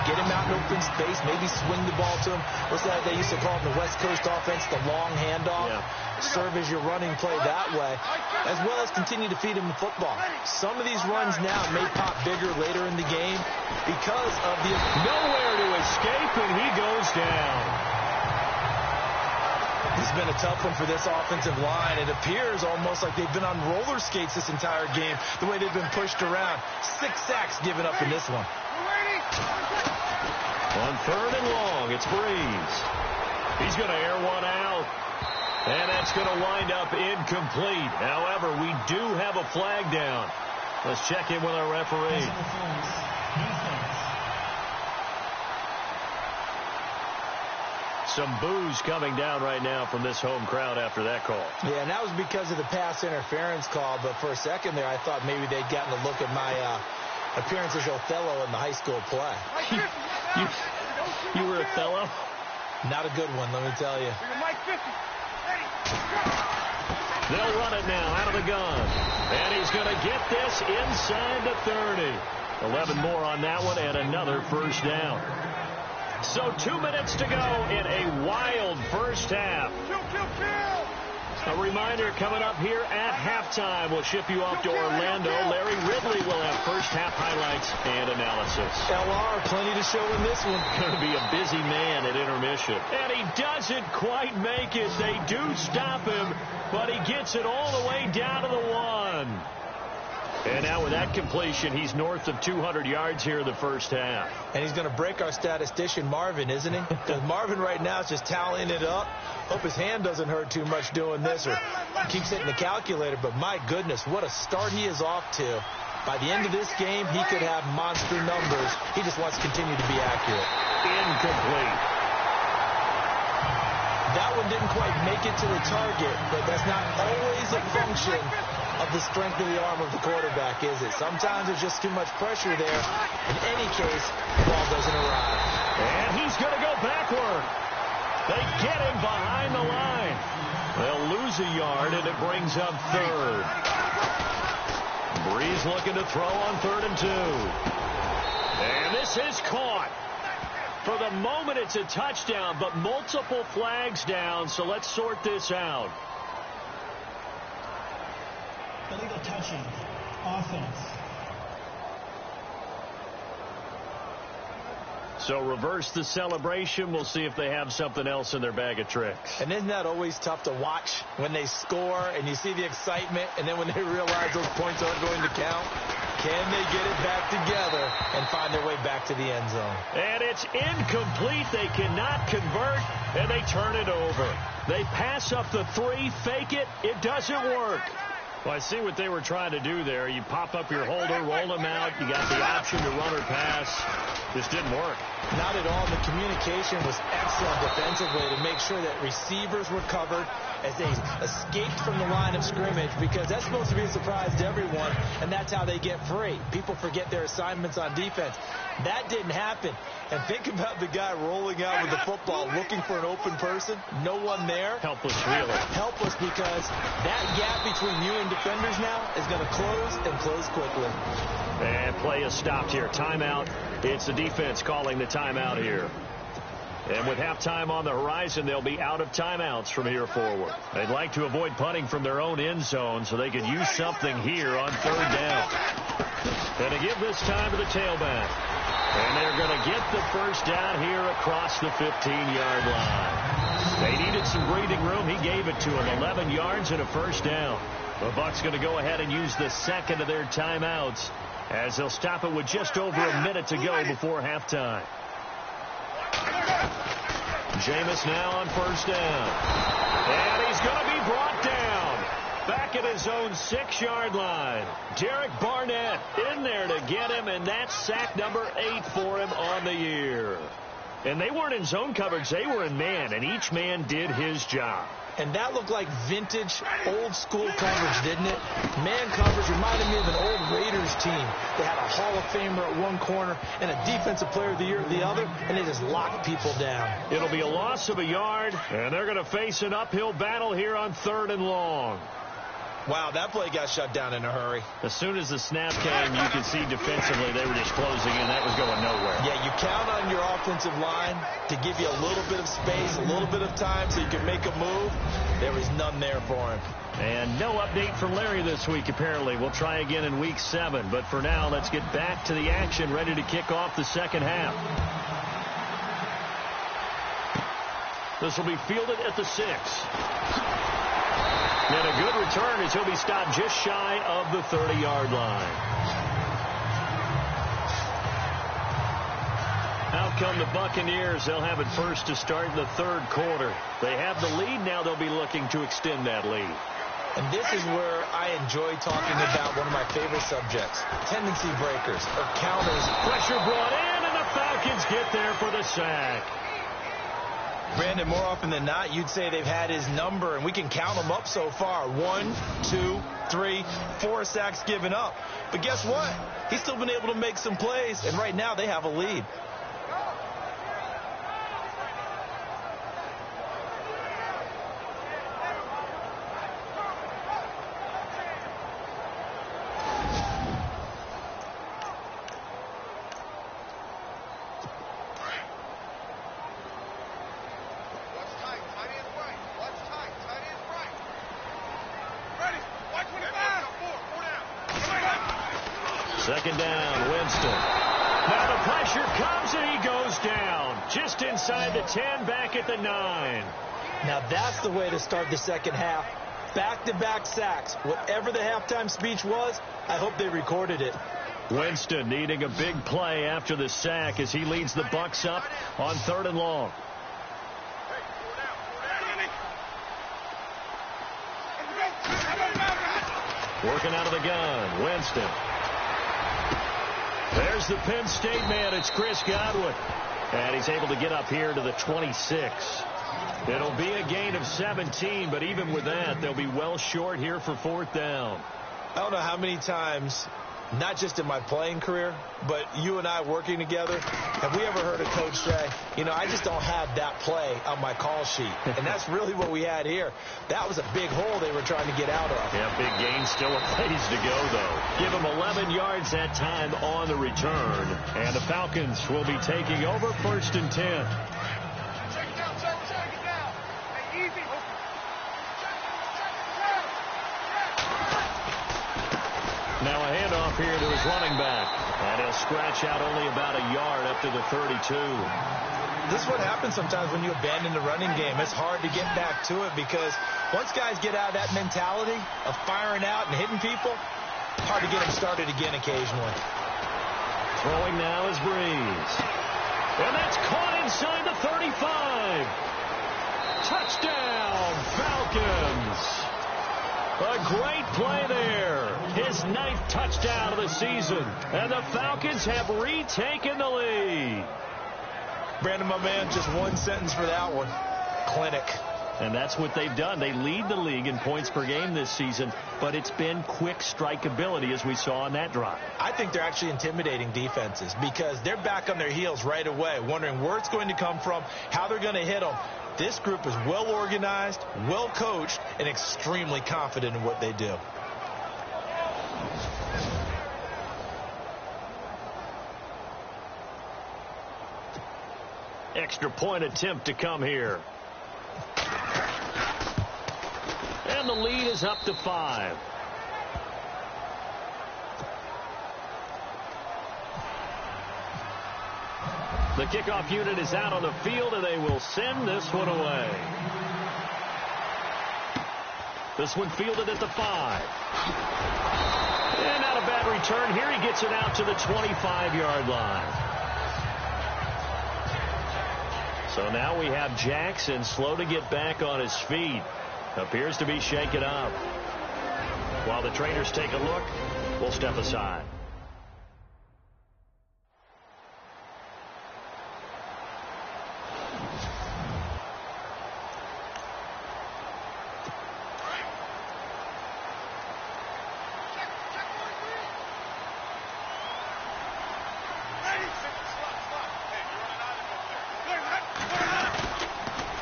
Get him out in open space, maybe swing the ball to him. What's that they used to call it in the West Coast offense, the long handoff? Yeah. Serve as your running play that way, as well as continue to feed him the football. Some of these runs now may pop bigger later in the game because of the... Nowhere to escape, and he goes down. This has been a tough one for this offensive line. It appears almost like they've been on roller skates this entire game, the way they've been pushed around. 6 sacks given up in this one. On 3rd and long, it's Breeze. He's going to air one out. And that's going to wind up incomplete. However, we do have a flag down. Let's check in with our referee. Some boos coming down right now from this home crowd after that call. Yeah, and that was because of the pass interference call. But for a second there, I thought maybe they'd gotten a look at my appearance as Othello in the high school play. You were Othello? Not a good one, let me tell you. They'll run it now out of the gun. And he's going to get this inside the 30. 11 more on that one and another first down. So 2 minutes to go in a wild first half. A reminder coming up here at halftime. We'll ship you off to Orlando. Larry Ridley will have first half highlights and analysis. LR, plenty to show in this one. Going to be a busy man at intermission. And he doesn't quite make it. They do stop him, but he gets it all the way down to the 1. And now with that completion, he's north of 200 yards here in the first half. And he's going to break our statistician, Marvin, isn't he? Because Marvin right now is just tallying it up. Hope his hand doesn't hurt too much doing this or keeps hitting the calculator. But my goodness, what a start he is off to. By the end of this game, he could have monster numbers. He just wants to continue to be accurate. Incomplete. That one didn't quite make it to the target, but that's not always a function of the strength of the arm of the quarterback, is it? Sometimes there's just too much pressure there. In any case, the ball doesn't arrive. And he's going to go backward. They get him behind the line. They'll lose a yard, and it brings up third. Breeze looking to throw on 3rd and 2. And this is caught. For the moment, it's a touchdown, but multiple flags down, so let's sort this out. Illegal touching. Offense. So reverse the celebration. We'll see if they have something else in their bag of tricks. And isn't that always tough to watch when they score and you see the excitement, and then when they realize those points aren't going to count? Can they get it back together and find their way back to the end zone? And it's incomplete. They cannot convert, and they turn it over. They pass up the 3, fake it. It doesn't work. Well, I see what they were trying to do there. You pop up your holder, roll them out. You got the option to run or pass. Just didn't work. Not at all. The communication was excellent defensively to make sure that receivers were covered as they escaped from the line of scrimmage, because that's supposed to be a surprise to everyone, and that's how they get free. People forget their assignments on defense. That didn't happen. And think about the guy rolling out with the football looking for an open person. No one there. Helpless, really. Helpless, because that gap between you and defenders now is going to close, and close quickly. And play is stopped here. Timeout. It's the defense calling the timeout here. And with halftime on the horizon, they'll be out of timeouts from here forward. They'd like to avoid punting from their own end zone so they could use something here on 3rd down. And to give this time to the tailback. And they're going to get the first down here across the 15-yard line. They needed some breathing room. He gave it to them. 11 yards and a first down. The Bucs going to go ahead and use the second of their timeouts as they'll stop it with just over a minute to go before halftime. Jameis now on first down. And he's going to be brought down. Back at his own 6-yard line. Derek Barnett in there to get him, and that's sack number 8 for him on the year. And they weren't in zone coverage. They were in man, and each man did his job. And that looked like vintage, old-school coverage, didn't it? Man coverage reminded me of an old Raiders team. They had a Hall of Famer at one corner and a Defensive Player of the Year at the other, and they just locked people down. It'll be a loss of a yard, and they're going to face an uphill battle here on 3rd and long. Wow, that play got shut down in a hurry. As soon as the snap came, you could see defensively they were just closing in. That was going nowhere. Yeah, you count on your offensive line to give you a little bit of space, a little bit of time so you can make a move. There was none there for him. And no update from Larry this week, apparently. We'll try again in Week 7. But for now, let's get back to the action, ready to kick off the second half. This will be fielded at the 6. And a good return as he'll be stopped just shy of the 30-yard line. Out come the Buccaneers. They'll have it first to start in the third quarter. They have the lead. Now they'll be looking to extend that lead. And this is where I enjoy talking about one of my favorite subjects, tendency breakers or counters. Pressure brought in, and the Falcons get there for the sack. Brandon, more often than not, you'd say they've had his number, and we can count them up so far. 1, 2, 3, 4 sacks given up. But guess what? He's still been able to make some plays, and right now they have a lead. Second down, Winston. Now the pressure comes, and he goes down. Just inside the 10, back at the 9. Now that's the way to start the second half. Back-to-back sacks. Whatever the halftime speech was, I hope they recorded it. Winston needing a big play after the sack as he leads the Bucs up on 3rd and long. Working out of the gun, Winston. There's the Penn State man. It's Chris Godwin. And he's able to get up here to the 26. It'll be a gain of 17, but even with that, they'll be well short here for 4th down. I don't know how many times, not just in my playing career, but you and I working together, have we ever heard a coach say, I just don't have that play on my call sheet. And that's really what we had here. That was a big hole they were trying to get out of. Yeah, big gain, still a ways to go, though. Give them 11 yards that time on the return. And the Falcons will be taking over 1st and 10. Now a handoff here to his running back. And he'll scratch out only about a yard up to the 32. This is what happens sometimes when you abandon the running game. It's hard to get back to it because once guys get out of that mentality of firing out and hitting people, it's hard to get them started again occasionally. Throwing now is Breeze. And that's caught inside the 35. Touchdown, Falcons. A great play there. His 9th touchdown of the season. And the Falcons have retaken the lead. Brandon, my man, just one sentence for that one. Clinic. And that's what they've done. They lead the league in points per game this season, but it's been quick strikeability as we saw on that drive. I think they're actually intimidating defenses because they're back on their heels right away, wondering where it's going to come from, how they're going to hit them. This group is well organized, well coached, and extremely confident in what they do. Extra point attempt to come here. And the lead is up to 5. The kickoff unit is out on the field, and they will send this one away. This one fielded at the 5. And not a bad return here. He gets it out to the 25-yard line. So now we have Jackson slow to get back on his feet. Appears to be shaken up. While the trainers take a look, we'll step aside.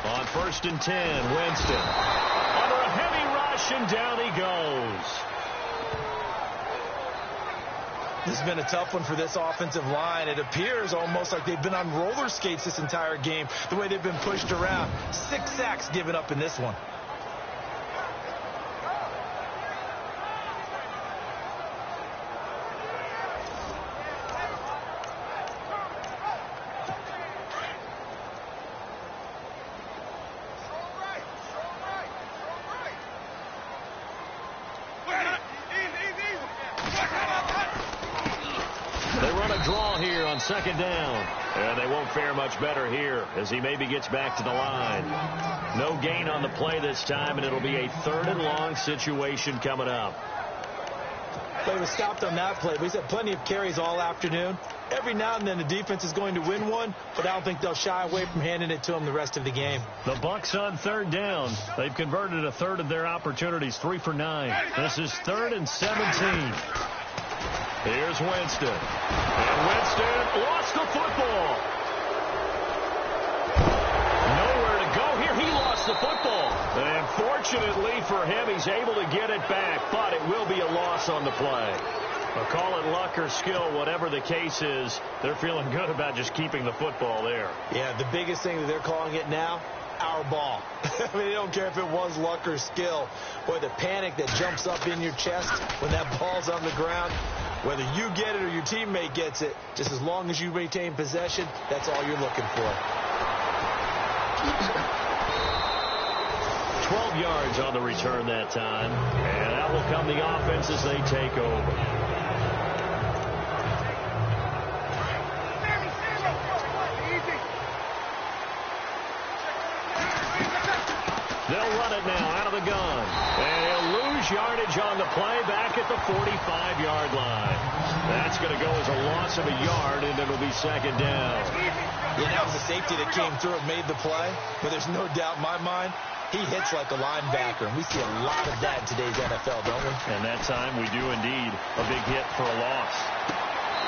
On 1st and 10, Winston. Under a heavy rush, and down he goes. This has been a tough one for this offensive line. It appears almost like they've been on roller skates this entire game, the way they've been pushed around. 6 sacks given up in this one. draw here on second down. And they won't fare much better here as he maybe gets back to the line. No gain on the play this time, and it'll be a 3rd and long situation coming up. Play was stopped on that play, but he's had plenty of carries all afternoon. Every now and then the defense is going to win one, but I don't think they'll shy away from handing it to him the rest of the game. The Bucs on 3rd down. They've converted a 1/3 of their opportunities, 3 for 9. This is 3rd and 17. Here's Winston. And Winston lost the football. Nowhere to go here. He lost the football. And fortunately for him, he's able to get it back, but it will be a loss on the play. But call it luck or skill, whatever the case is, they're feeling good about just keeping the football there. Yeah, the biggest thing that they're calling it now, our ball. I mean, they don't care if it was luck or skill. Boy, the panic that jumps up in your chest when that ball's on the ground, whether you get it or your teammate gets it, just as long as you retain possession, that's all you're looking for. 12 yards on the return that time. And out will come the offense as they take over. They'll run it now out of the gun. And he'll lose yardage on the play back at the 45-yard line. That's going to go as a loss of a yard, and it'll be second down. Yeah, that was the safety that came through and made the play. But there's no doubt in my mind, he hits like a linebacker. And we see a lot of that in today's NFL, don't we? And that time we do indeed. A big hit for a loss.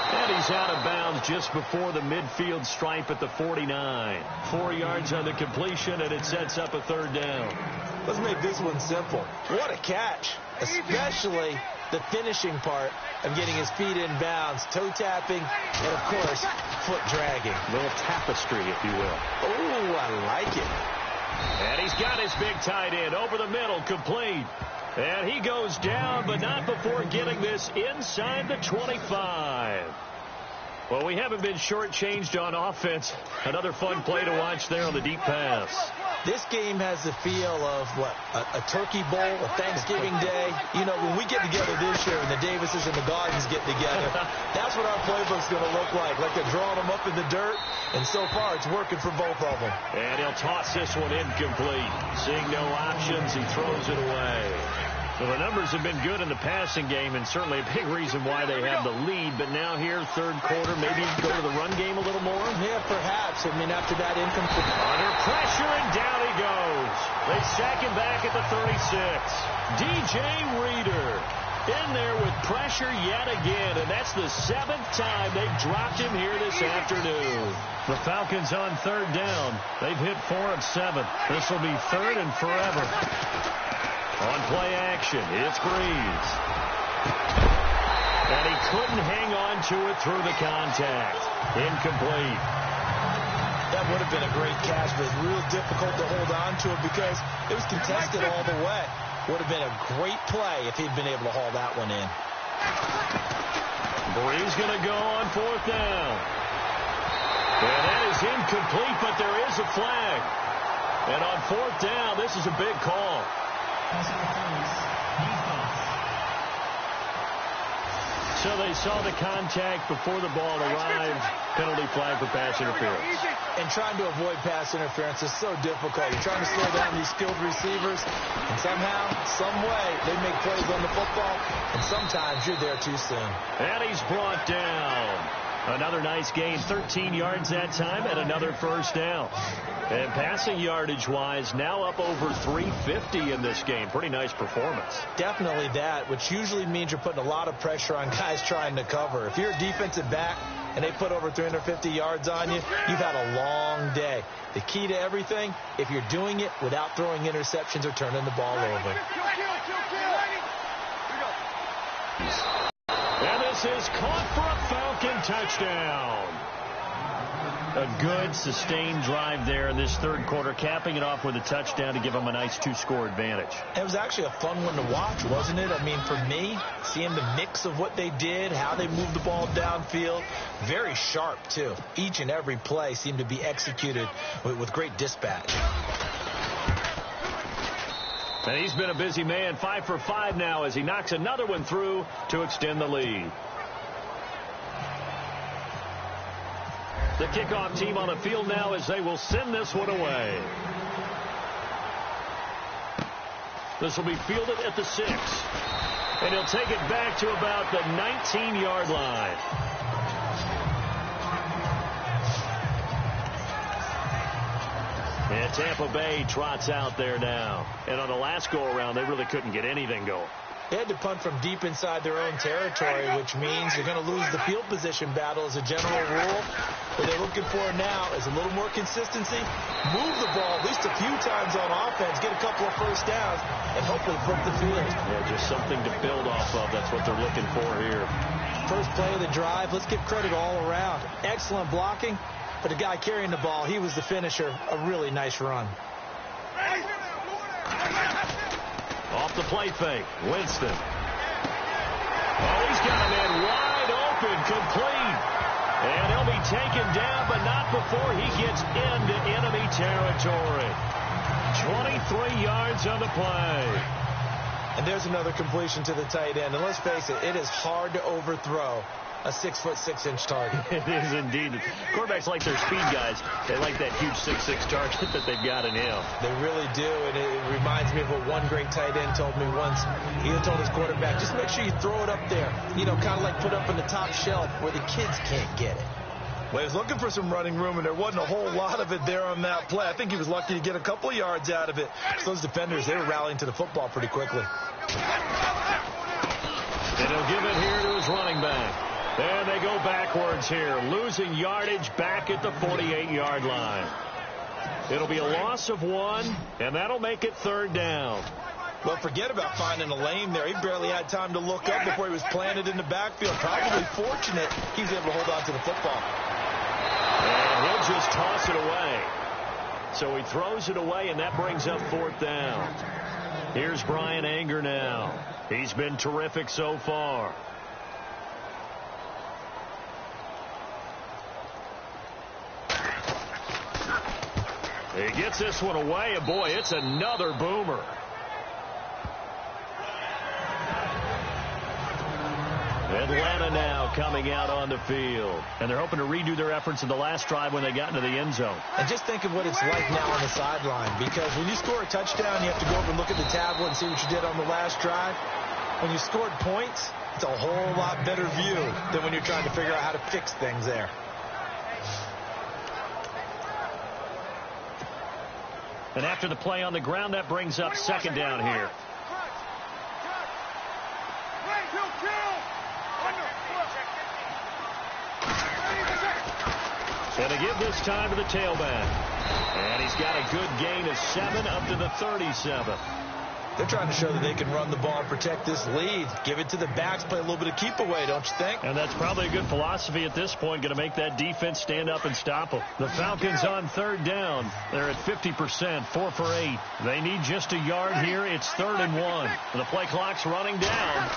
And he's out of bounds just before the midfield stripe at the 49. 4 yards on the completion, and it sets up a 3rd down. Let's make this one simple. What a catch, especially the finishing part of getting his feet in bounds, toe tapping, and, of course, foot dragging. A little tapestry, if you will. Oh, I like it. And he's got his big tight end over the middle, complete. And he goes down, but not before getting this inside the 25. Well, we haven't been shortchanged on offense. Another fun play to watch there on the deep pass. This game has the feel of, what, a turkey bowl, a Thanksgiving day. You know, when we get together this year and the Davises and the Gardens get together, that's what our playbook's going to look like they're drawing them up in the dirt, and so far it's working for both of them. And he'll toss this one incomplete. Seeing no options, he throws it away. Well, the numbers have been good in the passing game, and certainly a big reason why they have the lead. But now here, 3rd quarter, maybe go to the run game a little more? Yeah, perhaps. I mean, after that incomplete. Under pressure, and down he goes. They sack him back at the 36. DJ Reader in there with pressure yet again, and that's the 7th time they've dropped him here this afternoon. The Falcons on 3rd down. They've hit 4 of 7. This will be 3rd and forever. On play action, it's Breeze. And he couldn't hang on to it through the contact. Incomplete. That would have been a great catch, but it's real difficult to hold on to it because it was contested all the way. Would have been a great play if he'd been able to haul that one in. Breeze going to go on 4th down. And that is incomplete, but there is a flag. And on 4th down, this is a big call. So they saw the contact before the ball arrived. Penalty flag for pass interference. And trying to avoid pass interference is so difficult. You're trying to slow down these skilled receivers, and somehow, some way, they make plays on the football, and sometimes you're there too soon. And he's brought down. Another nice gain, 13 yards that time, and another 1st down. And passing yardage-wise, now up over 350 in this game. Pretty nice performance. Definitely that, which usually means you're putting a lot of pressure on guys trying to cover. If you're a defensive back and they put over 350 yards on you, you've had a long day. The key to everything, if you're doing it without throwing interceptions or turning the ball over. And this is caught for a Falcon touchdown. A good, sustained drive there in this 3rd quarter, capping it off with a touchdown to give them a nice 2-score advantage. It was actually a fun one to watch, wasn't it? I mean, for me, seeing the mix of what they did, how they moved the ball downfield, very sharp, too. Each and every play seemed to be executed with great dispatch. And he's been a busy man, 5 for 5 now as he knocks another one through to extend the lead. The kickoff team on the field now as they will send this one away. This will be fielded at the 6. And he'll take it back to about the 19-yard line. And Tampa Bay trots out there now. And on the last go-around, they really couldn't get anything going. They had to punt from deep inside their own territory, which means you're going to lose the field position battle as a general rule. What they're looking for now is a little more consistency, move the ball at least a few times on offense, get a couple of first downs, and hopefully flip the field. Yeah, just something to build off of. That's what they're looking for here. First play of the drive, let's give credit all around. Excellent blocking, but the guy carrying the ball, he was the finisher. A really nice run. Off the play fake, Winston. Oh, he's got a man wide open, complete. And he'll be taken down, but not before he gets into enemy territory. 23 yards on the play. And there's another completion to the tight end. And let's face it, it is hard to overthrow a 6'6" target. It is indeed. Quarterbacks like their speed guys. They like that huge 6'6" target that they've got in him. They really do, and it reminds me of what one great tight end told me once. He had told his quarterback, just make sure you throw it up there. You know, kind of like put up in the top shelf where the kids can't get it. Well, he was looking for some running room, and there wasn't a whole lot of it there on that play. I think he was lucky to get a couple of yards out of it. So those defenders, they were rallying to the football pretty quickly. And he'll give it here to his running back. And they go backwards here, losing yardage back at the 48-yard line. It'll be a loss of 1, and that'll make it 3rd down. Well, forget about finding a lane there. He barely had time to look up before he was planted in the backfield. Probably fortunate he was able to hold on to the football. And he'll just toss it away. So he throws it away, and that brings up 4th down. Here's Brian Anger now. He's been terrific so far. He gets this one away, and boy, it's another boomer. Atlanta now coming out on the field. And they're hoping to redo their efforts in the last drive when they got into the end zone. And just think of what it's like now on the sideline. Because when you score a touchdown, you have to go over and look at the tablet and see what you did on the last drive. When you scored points, it's a whole lot better view than when you're trying to figure out how to fix things there. And after the play on the ground, that brings up 2nd down here. And to give this time to the tailback. And he's got a good gain of 7 up to the 37. They're trying to show that they can run the ball and protect this lead. Give it to the backs, play a little bit of keep away, don't you think? And that's probably a good philosophy at this point, going to make that defense stand up and stop them. The Falcons on 3rd down. They're at 50%, 4 for 8. They need just a yard here. It's 3rd and 1. The play clock's running down.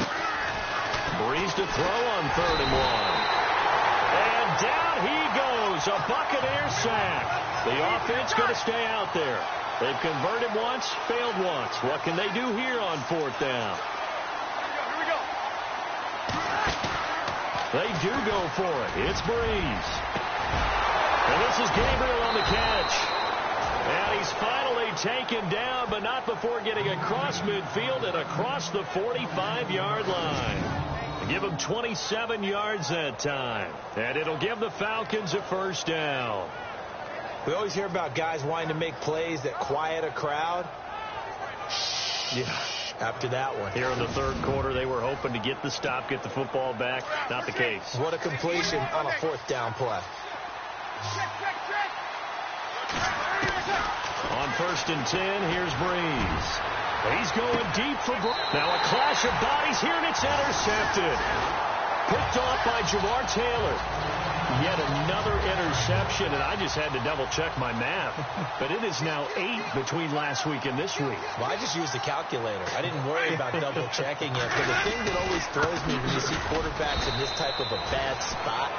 Breeze to throw on 3rd and 1. And down he goes, a Buccaneer sack. The offense going to stay out there. They've converted once, failed once. What can they do here on 4th down? Here we go. They do go for it. It's Breeze. And this is Gabriel on the catch. And he's finally taken down, but not before getting across midfield and across the 45-yard line. Give him 27 yards that time. And it'll give the Falcons a 1st down. We always hear about guys wanting to make plays that quiet a crowd. Yeah, after that one. Here in the 3rd quarter, they were hoping to get the stop, get the football back. Not the case. What a completion on a 4th down play. On 1st and 10, here's Breeze. He's going deep for Breeze. Now a clash of bodies here, and it's intercepted. Picked off by Jamar Taylor. Yet another interception, and I just had to double-check my math. But it is now 8 between last week and this week. Well, I just used the calculator. I didn't worry about double-checking it. But the thing that always throws me when you see quarterbacks in this type of a bad spot,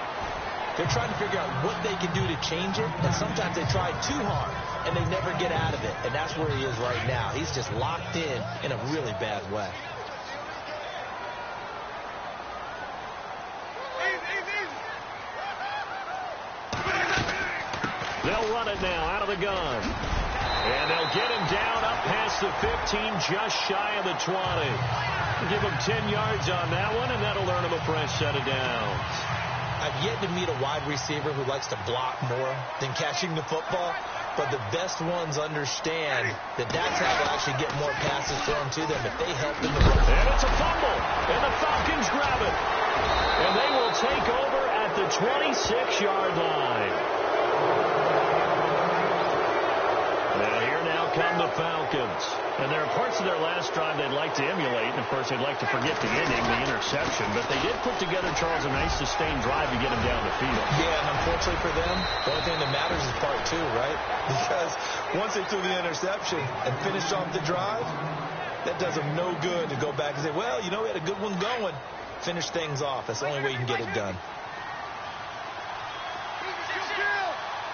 they're trying to figure out what they can do to change it, and sometimes they try too hard, and they never get out of it. And that's where he is right now. He's just locked in a really bad way. They'll run it now out of the gun. And they'll get him down up past the 15, just shy of the 20. Give him 10 yards on that one, and that'll earn him a fresh set of downs. I've yet to meet a wide receiver who likes to block more than catching the football, but the best ones understand that that's how they'll actually get more passes thrown to them if they help in the run. And it's a fumble, and the Falcons grab it. And they will take over at the 26-yard line. Come the Falcons. And there are parts of their last drive they'd like to emulate. And, of course, they'd like to forget the ending, the interception. But they did put together, Charles, a nice sustained drive to get him down the field. Yeah, and unfortunately for them, the only thing that matters is part two, right? Because once they threw the interception and finished off the drive, that does them no good to go back and say, well, you know, we had a good one going. Finish things off. That's the only way you can get it done.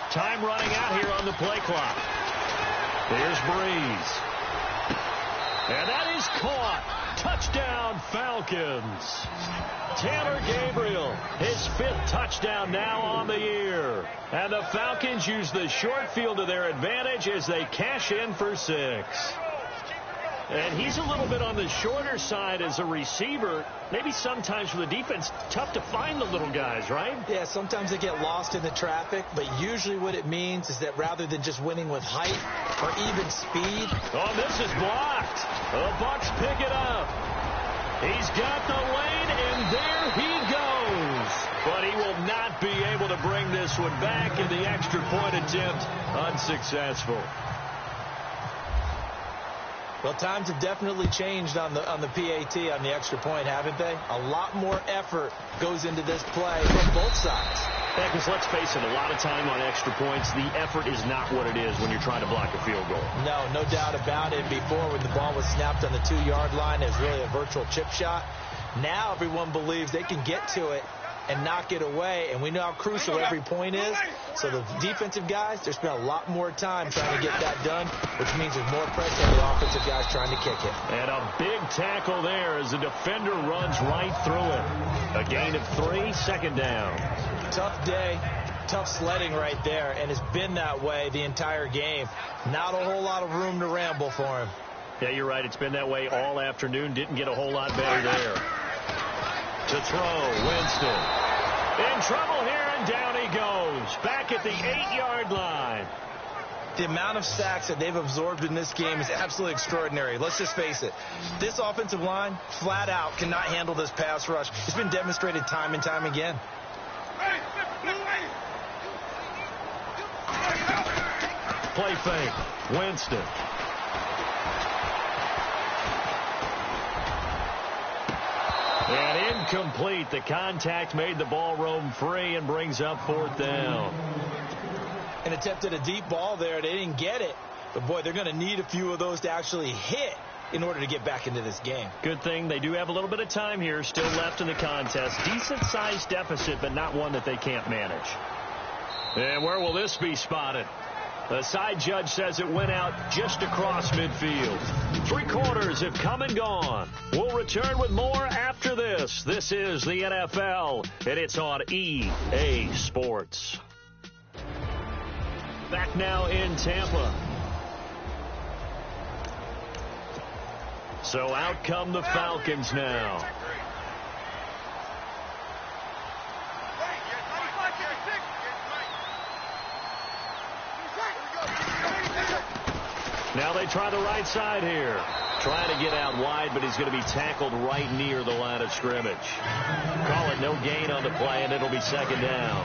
Time running out here on the play clock. Here's Breeze. And that is caught. Touchdown, Falcons. Taylor Gabriel, his 5th touchdown now on the year. And the Falcons use the short field to their advantage as they cash in for 6. And he's a little bit on the shorter side as a receiver. Maybe sometimes for the defense, tough to find the little guys, right? Yeah, sometimes they get lost in the traffic, but usually what it means is that rather than just winning with height or even speed. Oh, this is blocked. The Bucs pick it up. He's got the lane, and there he goes. But he will not be able to bring this one back, and the extra point attempt unsuccessful. Well, times have definitely changed on the PAT, on the extra point, haven't they? A lot more effort goes into this play from both sides. Yeah, because let's face it, a lot of time on extra points, the effort is not what it is when you're trying to block a field goal. No doubt about it. Before, when the ball was snapped on the 2-yard line, it was really a virtual chip shot. Now everyone believes they can get to it and knock it away, and we know how crucial every point is. So the defensive guys, they spend a lot more time trying to get that done, which means there's more pressure on the offensive guys trying to kick it. And a big tackle there as the defender runs right through it. A gain of 3, second down. Tough day, tough sledding right there, and it's been that way the entire game. Not a whole lot of room to ramble for him. Yeah, you're right. It's been that way all afternoon. Didn't get a whole lot better there. To throw, Winston. In trouble here, and down he goes. Back at the 8-yard line. The amount of sacks that they've absorbed in this game is absolutely extraordinary. Let's just face it. This offensive line, flat out, cannot handle this pass rush. It's been demonstrated time and time again. Play fake. Winston. And incomplete. The contact made the ball roam free and brings up 4th down. And attempted a deep ball there. They didn't get it. But, boy, they're going to need a few of those to actually hit in order to get back into this game. Good thing they do have a little bit of time here still left in the contest. Decent-sized deficit, but not one that they can't manage. And where will this be spotted? The side judge says it went out just across midfield. 3 quarters have come and gone. We'll return with more after this. This is the NFL, and it's on EA Sports. Back now in Tampa. So out come the Falcons now. Now they try the right side here. Trying to get out wide, but he's going to be tackled right near the line of scrimmage. Call it no gain on the play, and it'll be second down.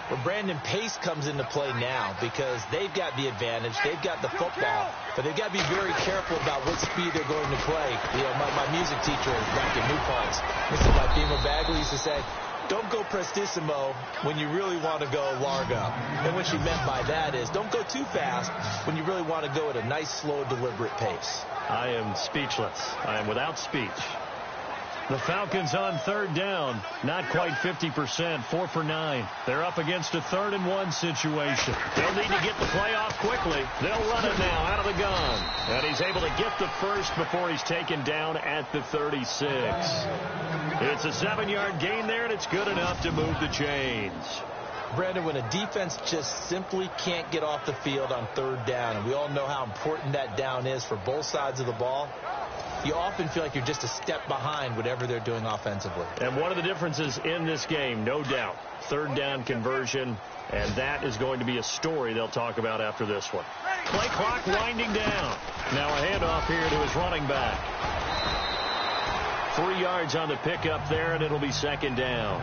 Well, Brandon, pace comes into play now because they've got the advantage. They've got the football, but they've got to be very careful about what speed they're going to play. You know, my music teacher back in New Paltz, Mr. Fatima Bagley, used to say, don't go prestissimo when you really want to go largo. And what she meant by that is don't go too fast when you really want to go at a nice, slow, deliberate pace. I am speechless. I am without speech. The Falcons on 3rd down. Not quite 50%. 4 for 9. They're up against a 3rd and 1 situation. They'll need to get the play off quickly. They'll run it now out of the gun. And he's able to get the first before he's taken down at the 36. It's a 7-yard gain there, and it's good enough to move the chains. Brandon, when a defense just simply can't get off the field on third down, and we all know how important that down is for both sides of the ball, you often feel like you're just a step behind whatever they're doing offensively. And one of the differences in this game, no doubt, third down conversion, and that is going to be a story they'll talk about after this one. Play clock winding down. Now a handoff here to his running back. 3 yards on the pickup there, and it'll be second down.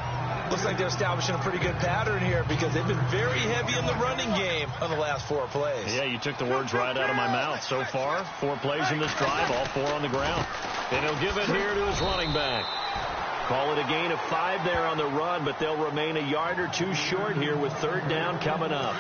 Looks like they're establishing a pretty good pattern here because they've been very heavy in the running game on the last 4 plays. Yeah, you took the words right out of my mouth. So far, 4 plays in this drive, all 4 on the ground. And he'll give it here to his running back. Call it a gain of 5 there on the run, but they'll remain a yard or 2 short here with third down coming up.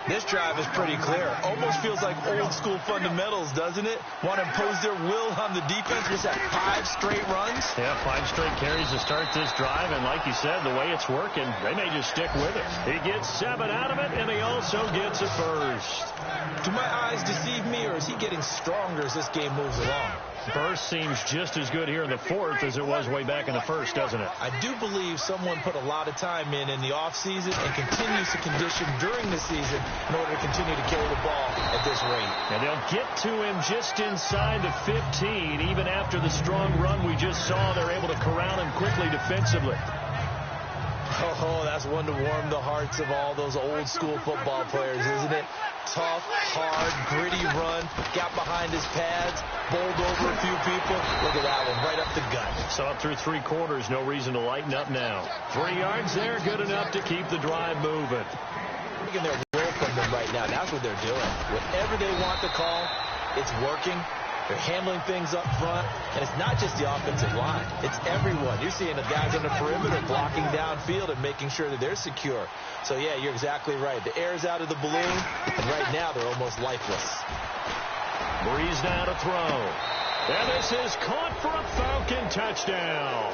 This drive is pretty clear. Almost feels like old school fundamentals, doesn't it? Want to impose their will on the defense. Just have 5 straight runs. Yeah, 5 straight carries to start this drive. And like you said, the way it's working, they may just stick with it. He gets 7 out of it, and he also gets a first. Do my eyes deceive me, or is he getting stronger as this game moves along? Burst seems just as good here in the 4th as it was way back in the 1st, doesn't it? I do believe someone put a lot of time in the offseason and continues to condition during the season in order to continue to carry the ball at this rate. And they'll get to him just inside the 15. Even after the strong run we just saw, they're able to corral him quickly defensively. Oh, that's one to warm the hearts of all those old school football players, isn't it? Tough, hard, gritty run, got behind his pads, bowled over a few people. Look at that one, right up the gut. Saw it through 3 quarters, no reason to lighten up now. 3 yards there, good enough to keep the drive moving. Taking their will from them right now, that's what they're doing. Whatever they want to call, it's working. They're handling things up front, and it's not just the offensive line. It's everyone. You're seeing the guys on the perimeter blocking downfield and making sure that they're secure. So, yeah, you're exactly right. The air's out of the balloon, and right now they're almost lifeless. Breeze now to throw. And this is caught for a Falcon touchdown.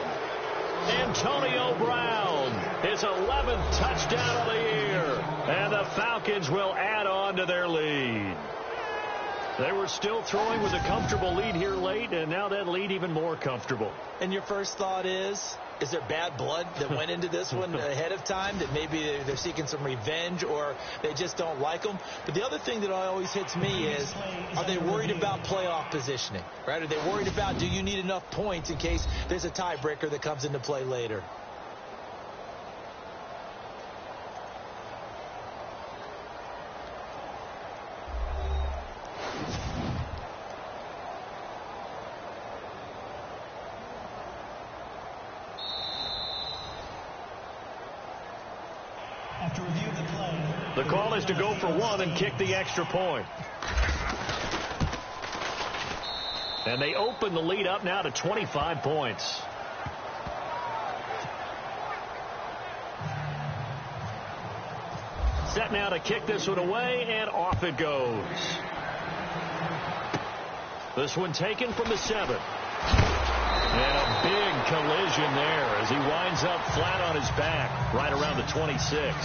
Antonio Brown, his 11th touchdown of the year. And the Falcons will add on to their lead. They were still throwing with a comfortable lead here late, and now that lead even more comfortable. And your first thought is there bad blood that went into this one ahead of time, that maybe they're seeking some revenge or they just don't like them? But the other thing that always hits me is, are they worried about playoff positioning? Right? Are they worried about, do you need enough points in case there's a tiebreaker that comes into play later? The call is to go for 1 and kick the extra point. And they open the lead up now to 25 points. Set now to kick this one away, and off it goes. This one taken from the 7. And a big collision there as he winds up flat on his back right around the 26.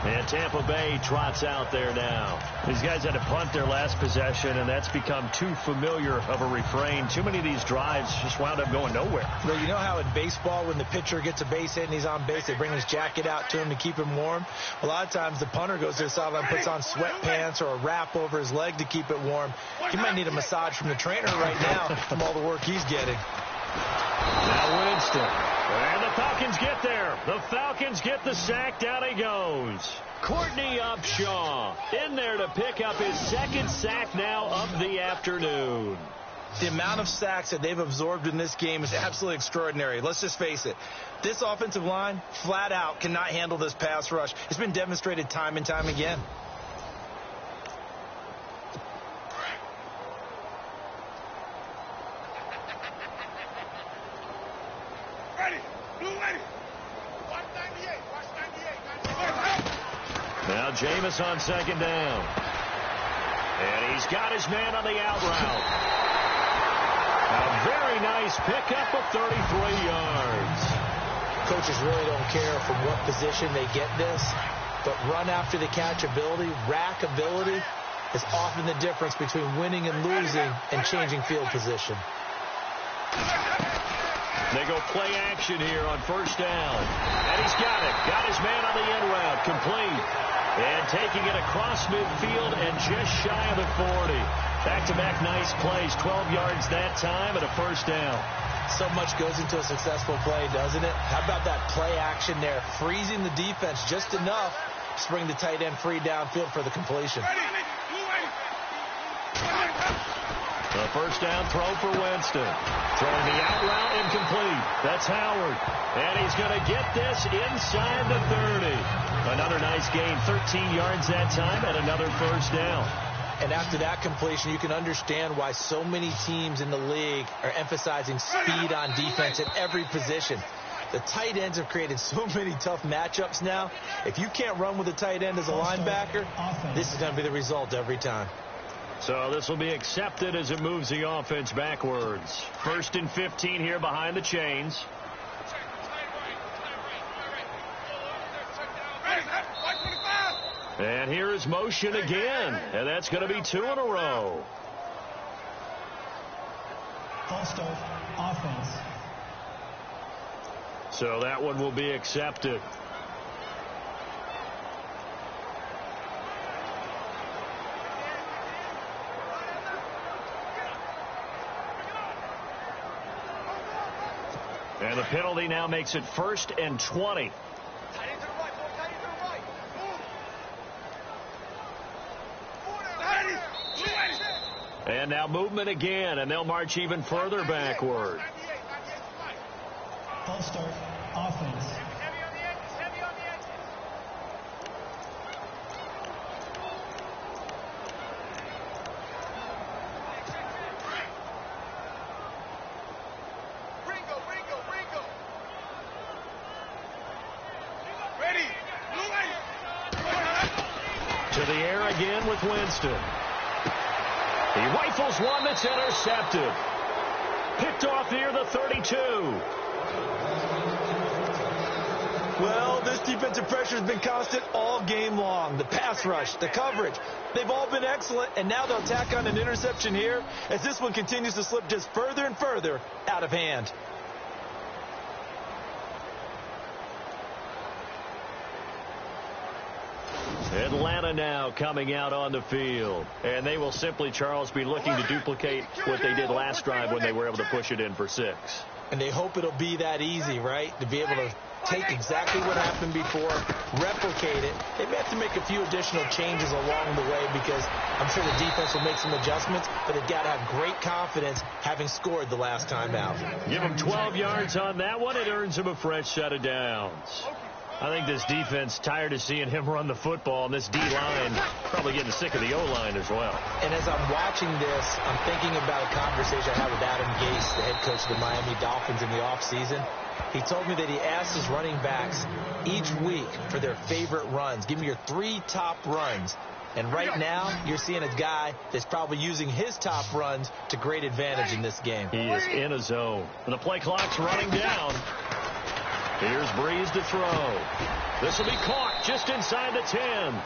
And Tampa Bay trots out there now. These guys had to punt their last possession, and that's become too familiar of a refrain. Too many of these drives just wound up going nowhere. Well, you know how in baseball, when the pitcher gets a base hit and he's on base, they bring his jacket out to him to keep him warm? A lot of times the punter goes to the sideline, puts on sweatpants or a wrap over his leg to keep it warm. He might need a massage from the trainer right now from all the work he's getting. Now Winston. And the Falcons get there. The Falcons get the sack. Down he goes. Courtney Upshaw in there to pick up his 2nd sack now of the afternoon. The amount of sacks that they've absorbed in this game is absolutely extraordinary. Let's just face it. This offensive line, flat out, cannot handle this pass rush. It's been demonstrated time and time again. Now Jameis on 2nd down. And he's got his man on the out route. A very nice pickup of 33 yards. Coaches really don't care from what position they get this, but run after the catch ability, rack ability, is often the difference between winning and losing and changing field position. They go play action here on first down. And he's got it. Got his man on the end route. Complete. And taking it across midfield and just shy of the 40. Back-to-back nice plays. 12 yards that time and a first down. So much goes into a successful play, doesn't it? How about that play action there? Freezing the defense just enough to bring the tight end free downfield for the completion. The first down throw for Winston. Throwing the out route incomplete. That's Howard. And he's going to get this inside the 30. Another nice gain, 13 yards that time, and another first down. And after that completion, you can understand why so many teams in the league are emphasizing speed on defense at every position. The tight ends have created so many tough matchups now. If you can't run with a tight end as a linebacker, this is going to be the result every time. So this will be accepted as it moves the offense backwards. 1st and 15 here behind the chains. And here is motion again. And that's going to be 2 in a row. False start, offense. So that one will be accepted. And the penalty now makes it 1st and 20. And now movement again, and they'll march even further backward. False start, offense. To the air again with Winston. He rifles one that's intercepted. Picked off near the 32. Well, this defensive pressure has been constant all game long. The pass rush, the coverage, they've all been excellent, and now they'll tack on an interception here as this one continues to slip just further and further out of hand. Atlanta now coming out on the field. And they will simply, Charles, be looking to duplicate what they did last drive when they were able to push it in for 6. And they hope it'll be that easy, right? To be able to take exactly what happened before, replicate it. They may have to make a few additional changes along the way because I'm sure the defense will make some adjustments, but they've got to have great confidence having scored the last time out. Give them 12 yards on that one. It earns them a fresh set of downs. I think this defense tired of seeing him run the football, and this D-line probably getting sick of the O-line as well. And as I'm watching this, I'm thinking about a conversation I had with Adam Gase, the head coach of the Miami Dolphins in the offseason. He told me that he asked his running backs each week for their favorite runs. Give me your 3 top runs. And right now, you're seeing a guy that's probably using his top runs to great advantage in this game. He is in a zone. And the play clock's running down. Here's Breeze to throw. This will be caught just inside the 10.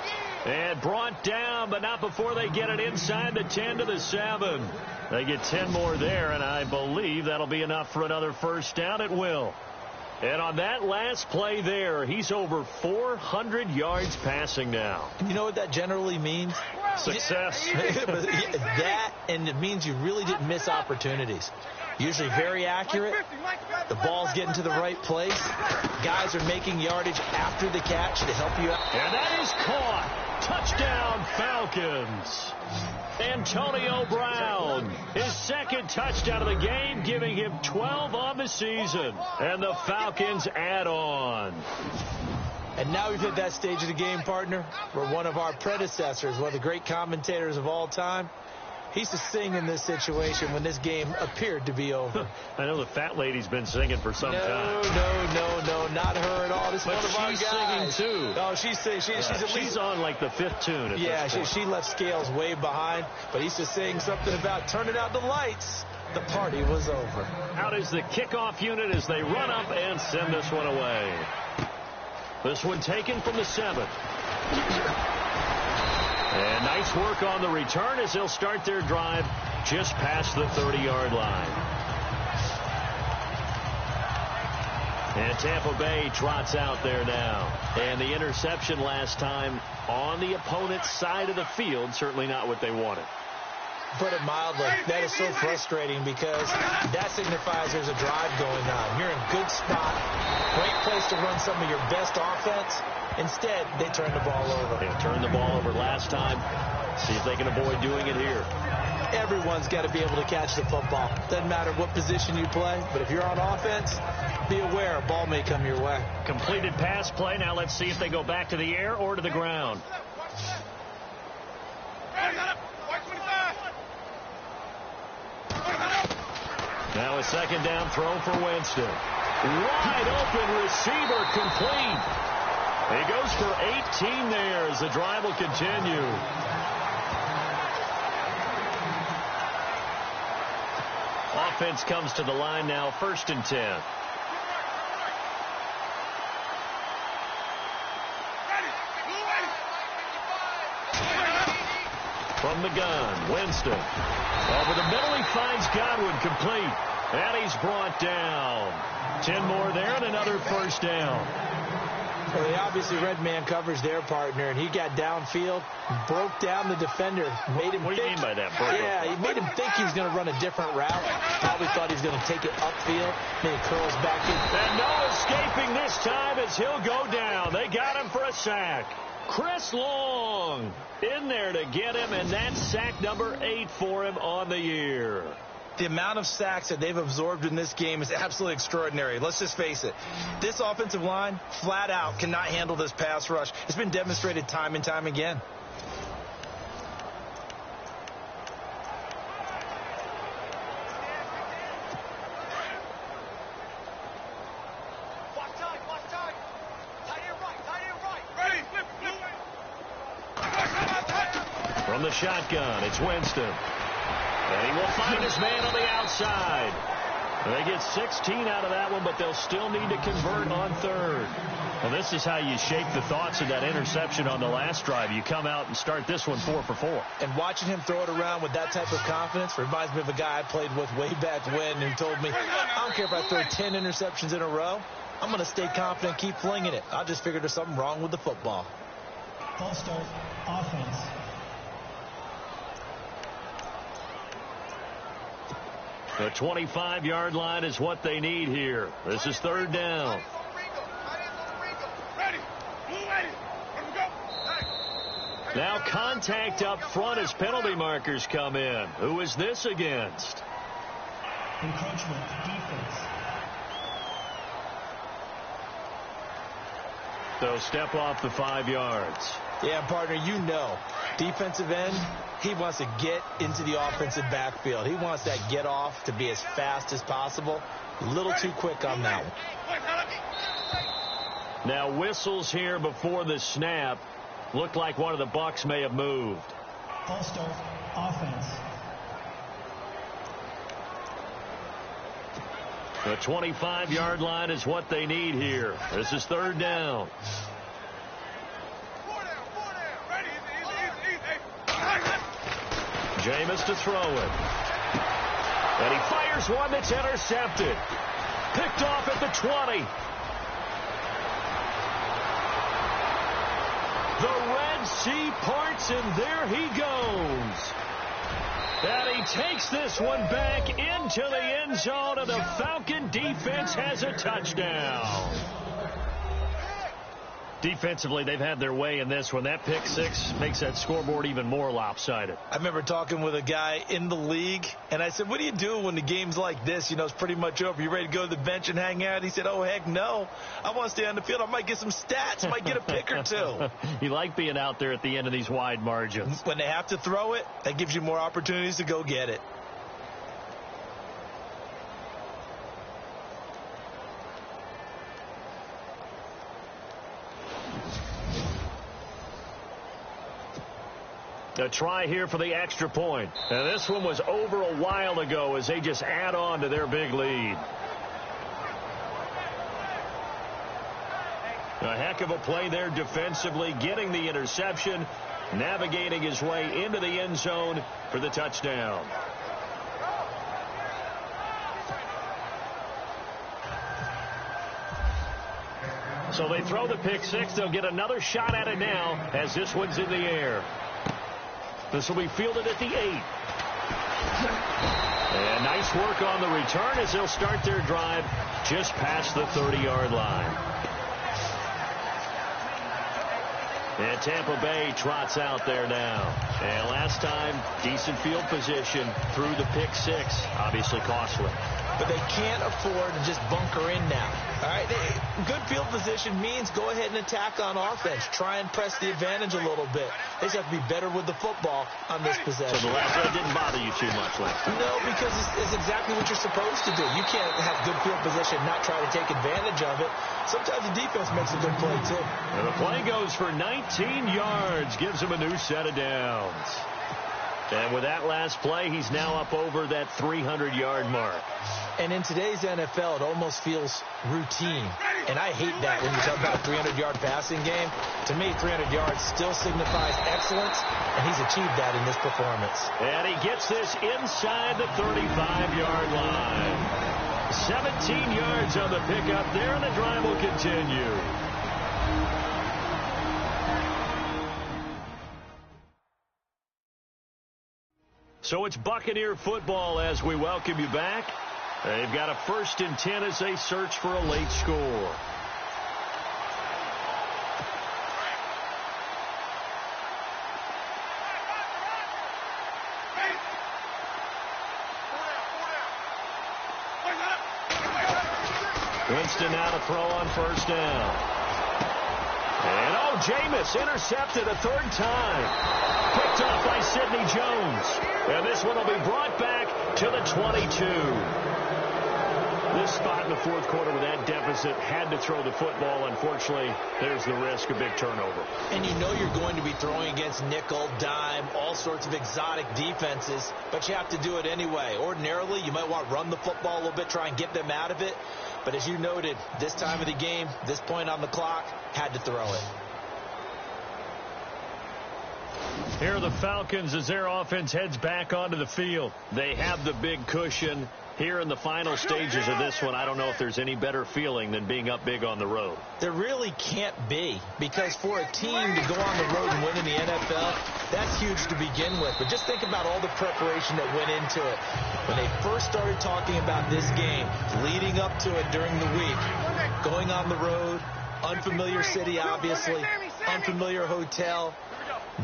And brought down, but not before they get it inside the 10 to the 7. They get 10 more there, and I believe that'll be enough for another first down. It will. And on that last play there, he's over 400 yards passing now. You know what that generally means? Success. That, and it means you really didn't miss opportunities. Usually very accurate. The ball's getting to the right place. Guys are making yardage after the catch to help you out. And that is caught. Touchdown, Falcons. Antonio Brown, his second touchdown of the game, giving him 12 on the season. And the Falcons add on. And now we've hit that stage of the game, partner, where one of our predecessors, one of the great commentators of all time, he used to sing in this situation when this game appeared to be over. I know the fat lady's been singing for some time. No, not her at all. This is one of our guys. She's singing too. No, she's at least, she's on like the 5th tune. Yeah, she left Scales way behind, but he used to sing something about turning out the lights. The party was over. Out is the kickoff unit as they run up and send this one away. This one taken from the 7th. And nice work on the return as they'll start their drive just past the 30-yard line. And Tampa Bay trots out there now. And the interception last time on the opponent's side of the field, certainly not what they wanted. Put it mildly, that is so frustrating because that signifies there's a drive going on. You're in a good spot, great place to run some of your best offense. Instead, they turn the ball over. They turned the ball over last time. See if they can avoid doing it here. Everyone's got to be able to catch the football. Doesn't matter what position you play, but if you're on offense, be aware a ball may come your way. Completed pass play. Now let's see if they go back to the air or to the ground. Now a second down throw for Winston. Wide open receiver complete. He goes for 18 there as the drive will continue. Offense comes to the line now, 1st and 10. From the gun, Winston. Over the middle, he finds Godwin complete. And he's brought down. 10 more there and another 1st down. Well, they obviously read man coverage their partner, and he got downfield, broke down the defender, made him What do you mean by that, Burke? Yeah, he made him think he was going to run a different route. Probably thought he was going to take it upfield. Then he curls back in. And no escaping this time as he'll go down. They got him for a sack. Chris Long in there to get him, and that's sack number 8 for him on the year. The amount of sacks that they've absorbed in this game is absolutely extraordinary. Let's just face it. This offensive line, flat out, cannot handle this pass rush. It's been demonstrated time and time again. From the shotgun, it's Winston. And he will find his man on the outside. They get 16 out of that one, but they'll still need to convert on 3rd. Well, this is how you shake the thoughts of that interception on the last drive. You come out and start this one 4 for 4. And watching him throw it around with that type of confidence reminds me of a guy I played with way back when who told me, I don't care if I throw 10 interceptions in a row. I'm going to stay confident, keep flinging it. I just figured there's something wrong with the football. Ball start, offense. The 25-yard line is what they need here. This is 3rd down. Now contact up front as penalty markers come in. Who is this against? Encroachment, defense. So step off the 5 yards. Yeah, partner, you know, defensive end, he wants to get into the offensive backfield. He wants that get off to be as fast as possible. A little too quick on that one. Now whistles here before the snap. Looked like one of the Bucs may have moved. Ball start, offense. The 25-yard line is what they need here. This is 3rd down. Jameis to throw it. And he fires one that's intercepted. Picked off at the 20. The Red Sea parts, and there he goes. And he takes this one back into the end zone, and the Falcon defense has a touchdown. Defensively, they've had their way in this one. That pick 6 makes that scoreboard even more lopsided. I remember talking with a guy in the league, and I said, what do you do when the game's like this? You know, it's pretty much over. You ready to go to the bench and hang out? He said, oh, heck no. I want to stay on the field. I might get some stats. I might get a pick or 2. You like being out there at the end of these wide margins. When they have to throw it, that gives you more opportunities to go get it. A try here for the extra point. And this one was over a while ago as they just add on to their big lead. A heck of a play there defensively, getting the interception, navigating his way into the end zone for the touchdown. So they throw the pick six. They'll get another shot at it now as this one's in the air. This will be fielded at the 8. And nice work on the return as they'll start their drive just past the 30-yard line. And Tampa Bay trots out there now. And last time, decent field position through the pick six. Obviously costly. But they can't afford to just bunker in now. All right, good field position means go ahead and attack on offense. Try and press the advantage a little bit. They just have to be better with the football on this possession. So the last one didn't bother you too much, Lance? No, because it's exactly what you're supposed to do. You can't have good field position and not try to take advantage of it. Sometimes the defense makes a good play, too. And the play goes for 19 yards, gives him a new set of downs. And with that last play, he's now up over that 300-yard mark. And in today's NFL, it almost feels routine. And I hate that when you talk about a 300-yard passing game. To me, 300 yards still signifies excellence, and he's achieved that in this performance. And he gets this inside the 35-yard line. 17 yards on the pickup there, and the drive will continue. So it's Buccaneer football as we welcome you back. They've got a 1st and 10 as they search for a late score. Winston now to throw on 1st down. And Jameis intercepted a 3rd time. Picked off by Sidney Jones. And this one will be brought back to the 22. This spot in the 4th quarter with that deficit had to throw the football. Unfortunately, there's the risk of big turnover. And you know you're going to be throwing against nickel, dime, all sorts of exotic defenses, but you have to do it anyway. Ordinarily, you might want to run the football a little bit, try and get them out of it. But as you noted, this time of the game, this point on the clock, had to throw it. Here are the Falcons as their offense heads back onto the field. They have the big cushion. Here in the final stages of this one, I don't know if there's any better feeling than being up big on the road. There really can't be, because for a team to go on the road and win in the NFL, that's huge to begin with. But just think about all the preparation that went into it. When they first started talking about this game, leading up to it during the week, going on the road, unfamiliar city, obviously, unfamiliar hotel.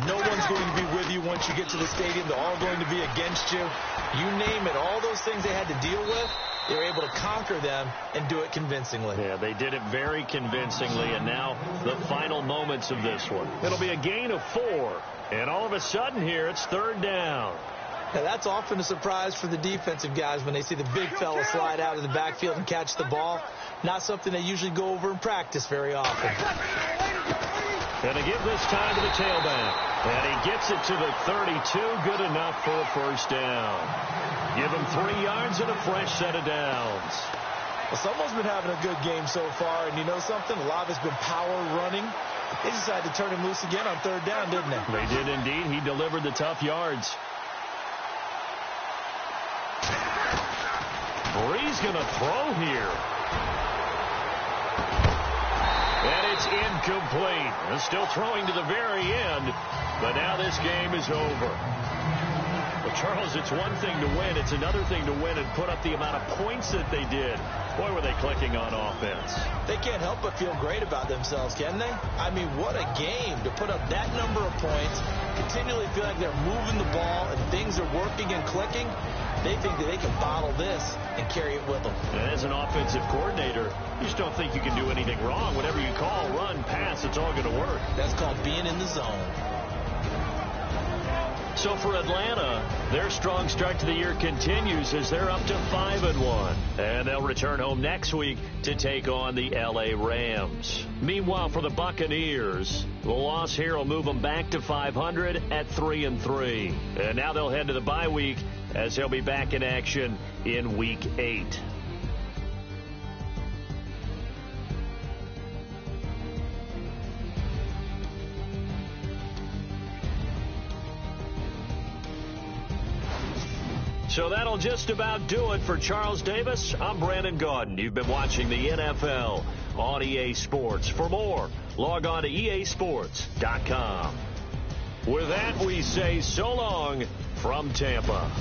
No one's going to be with you once you get to the stadium. They're all going to be against you. You name it. All those things they had to deal with, they were able to conquer them and do it convincingly. Yeah, they did it very convincingly, and now the final moments of this one. It'll be a gain of 4, and all of a sudden here, it's 3rd down. Now, that's often a surprise for the defensive guys when they see the big fella slide out of the backfield and catch the ball. Not something they usually go over in practice very often. And to give this time to the tailback. And he gets it to the 32. Good enough for a 1st down. Give him 3 yards and a fresh set of downs. Well, someone's been having a good game so far. And you know something? A lot of it's been power running. They decided to turn him loose again on 3rd down, didn't they? They did indeed. He delivered the tough yards. Bree's going to throw here. And it's incomplete. They're still throwing to the very end, but now this game is over. Well, Charles, it's one thing to win. It's another thing to win and put up the amount of points that they did. Boy, were they clicking on offense. They can't help but feel great about themselves, can they? I mean, what a game to put up that number of points, continually feel like they're moving the ball and things are working and clicking. They think that they can bottle this and carry it with them. And as an offensive coordinator, you just don't think you can do anything wrong. Whatever you call, run, pass, it's all going to work. That's called being in the zone. So for Atlanta, their strong start to the year continues as they're up to 5-1. And they'll return home next week to take on the L.A. Rams. Meanwhile, for the Buccaneers, the loss here will move them back to 500 at 3-3. And now they'll head to the bye week as they'll be back in action in Week 8. So that'll just about do it for Charles Davis. I'm Brandon Gaudin. You've been watching the NFL on EA Sports. For more, log on to easports.com. With that, we say so long from Tampa.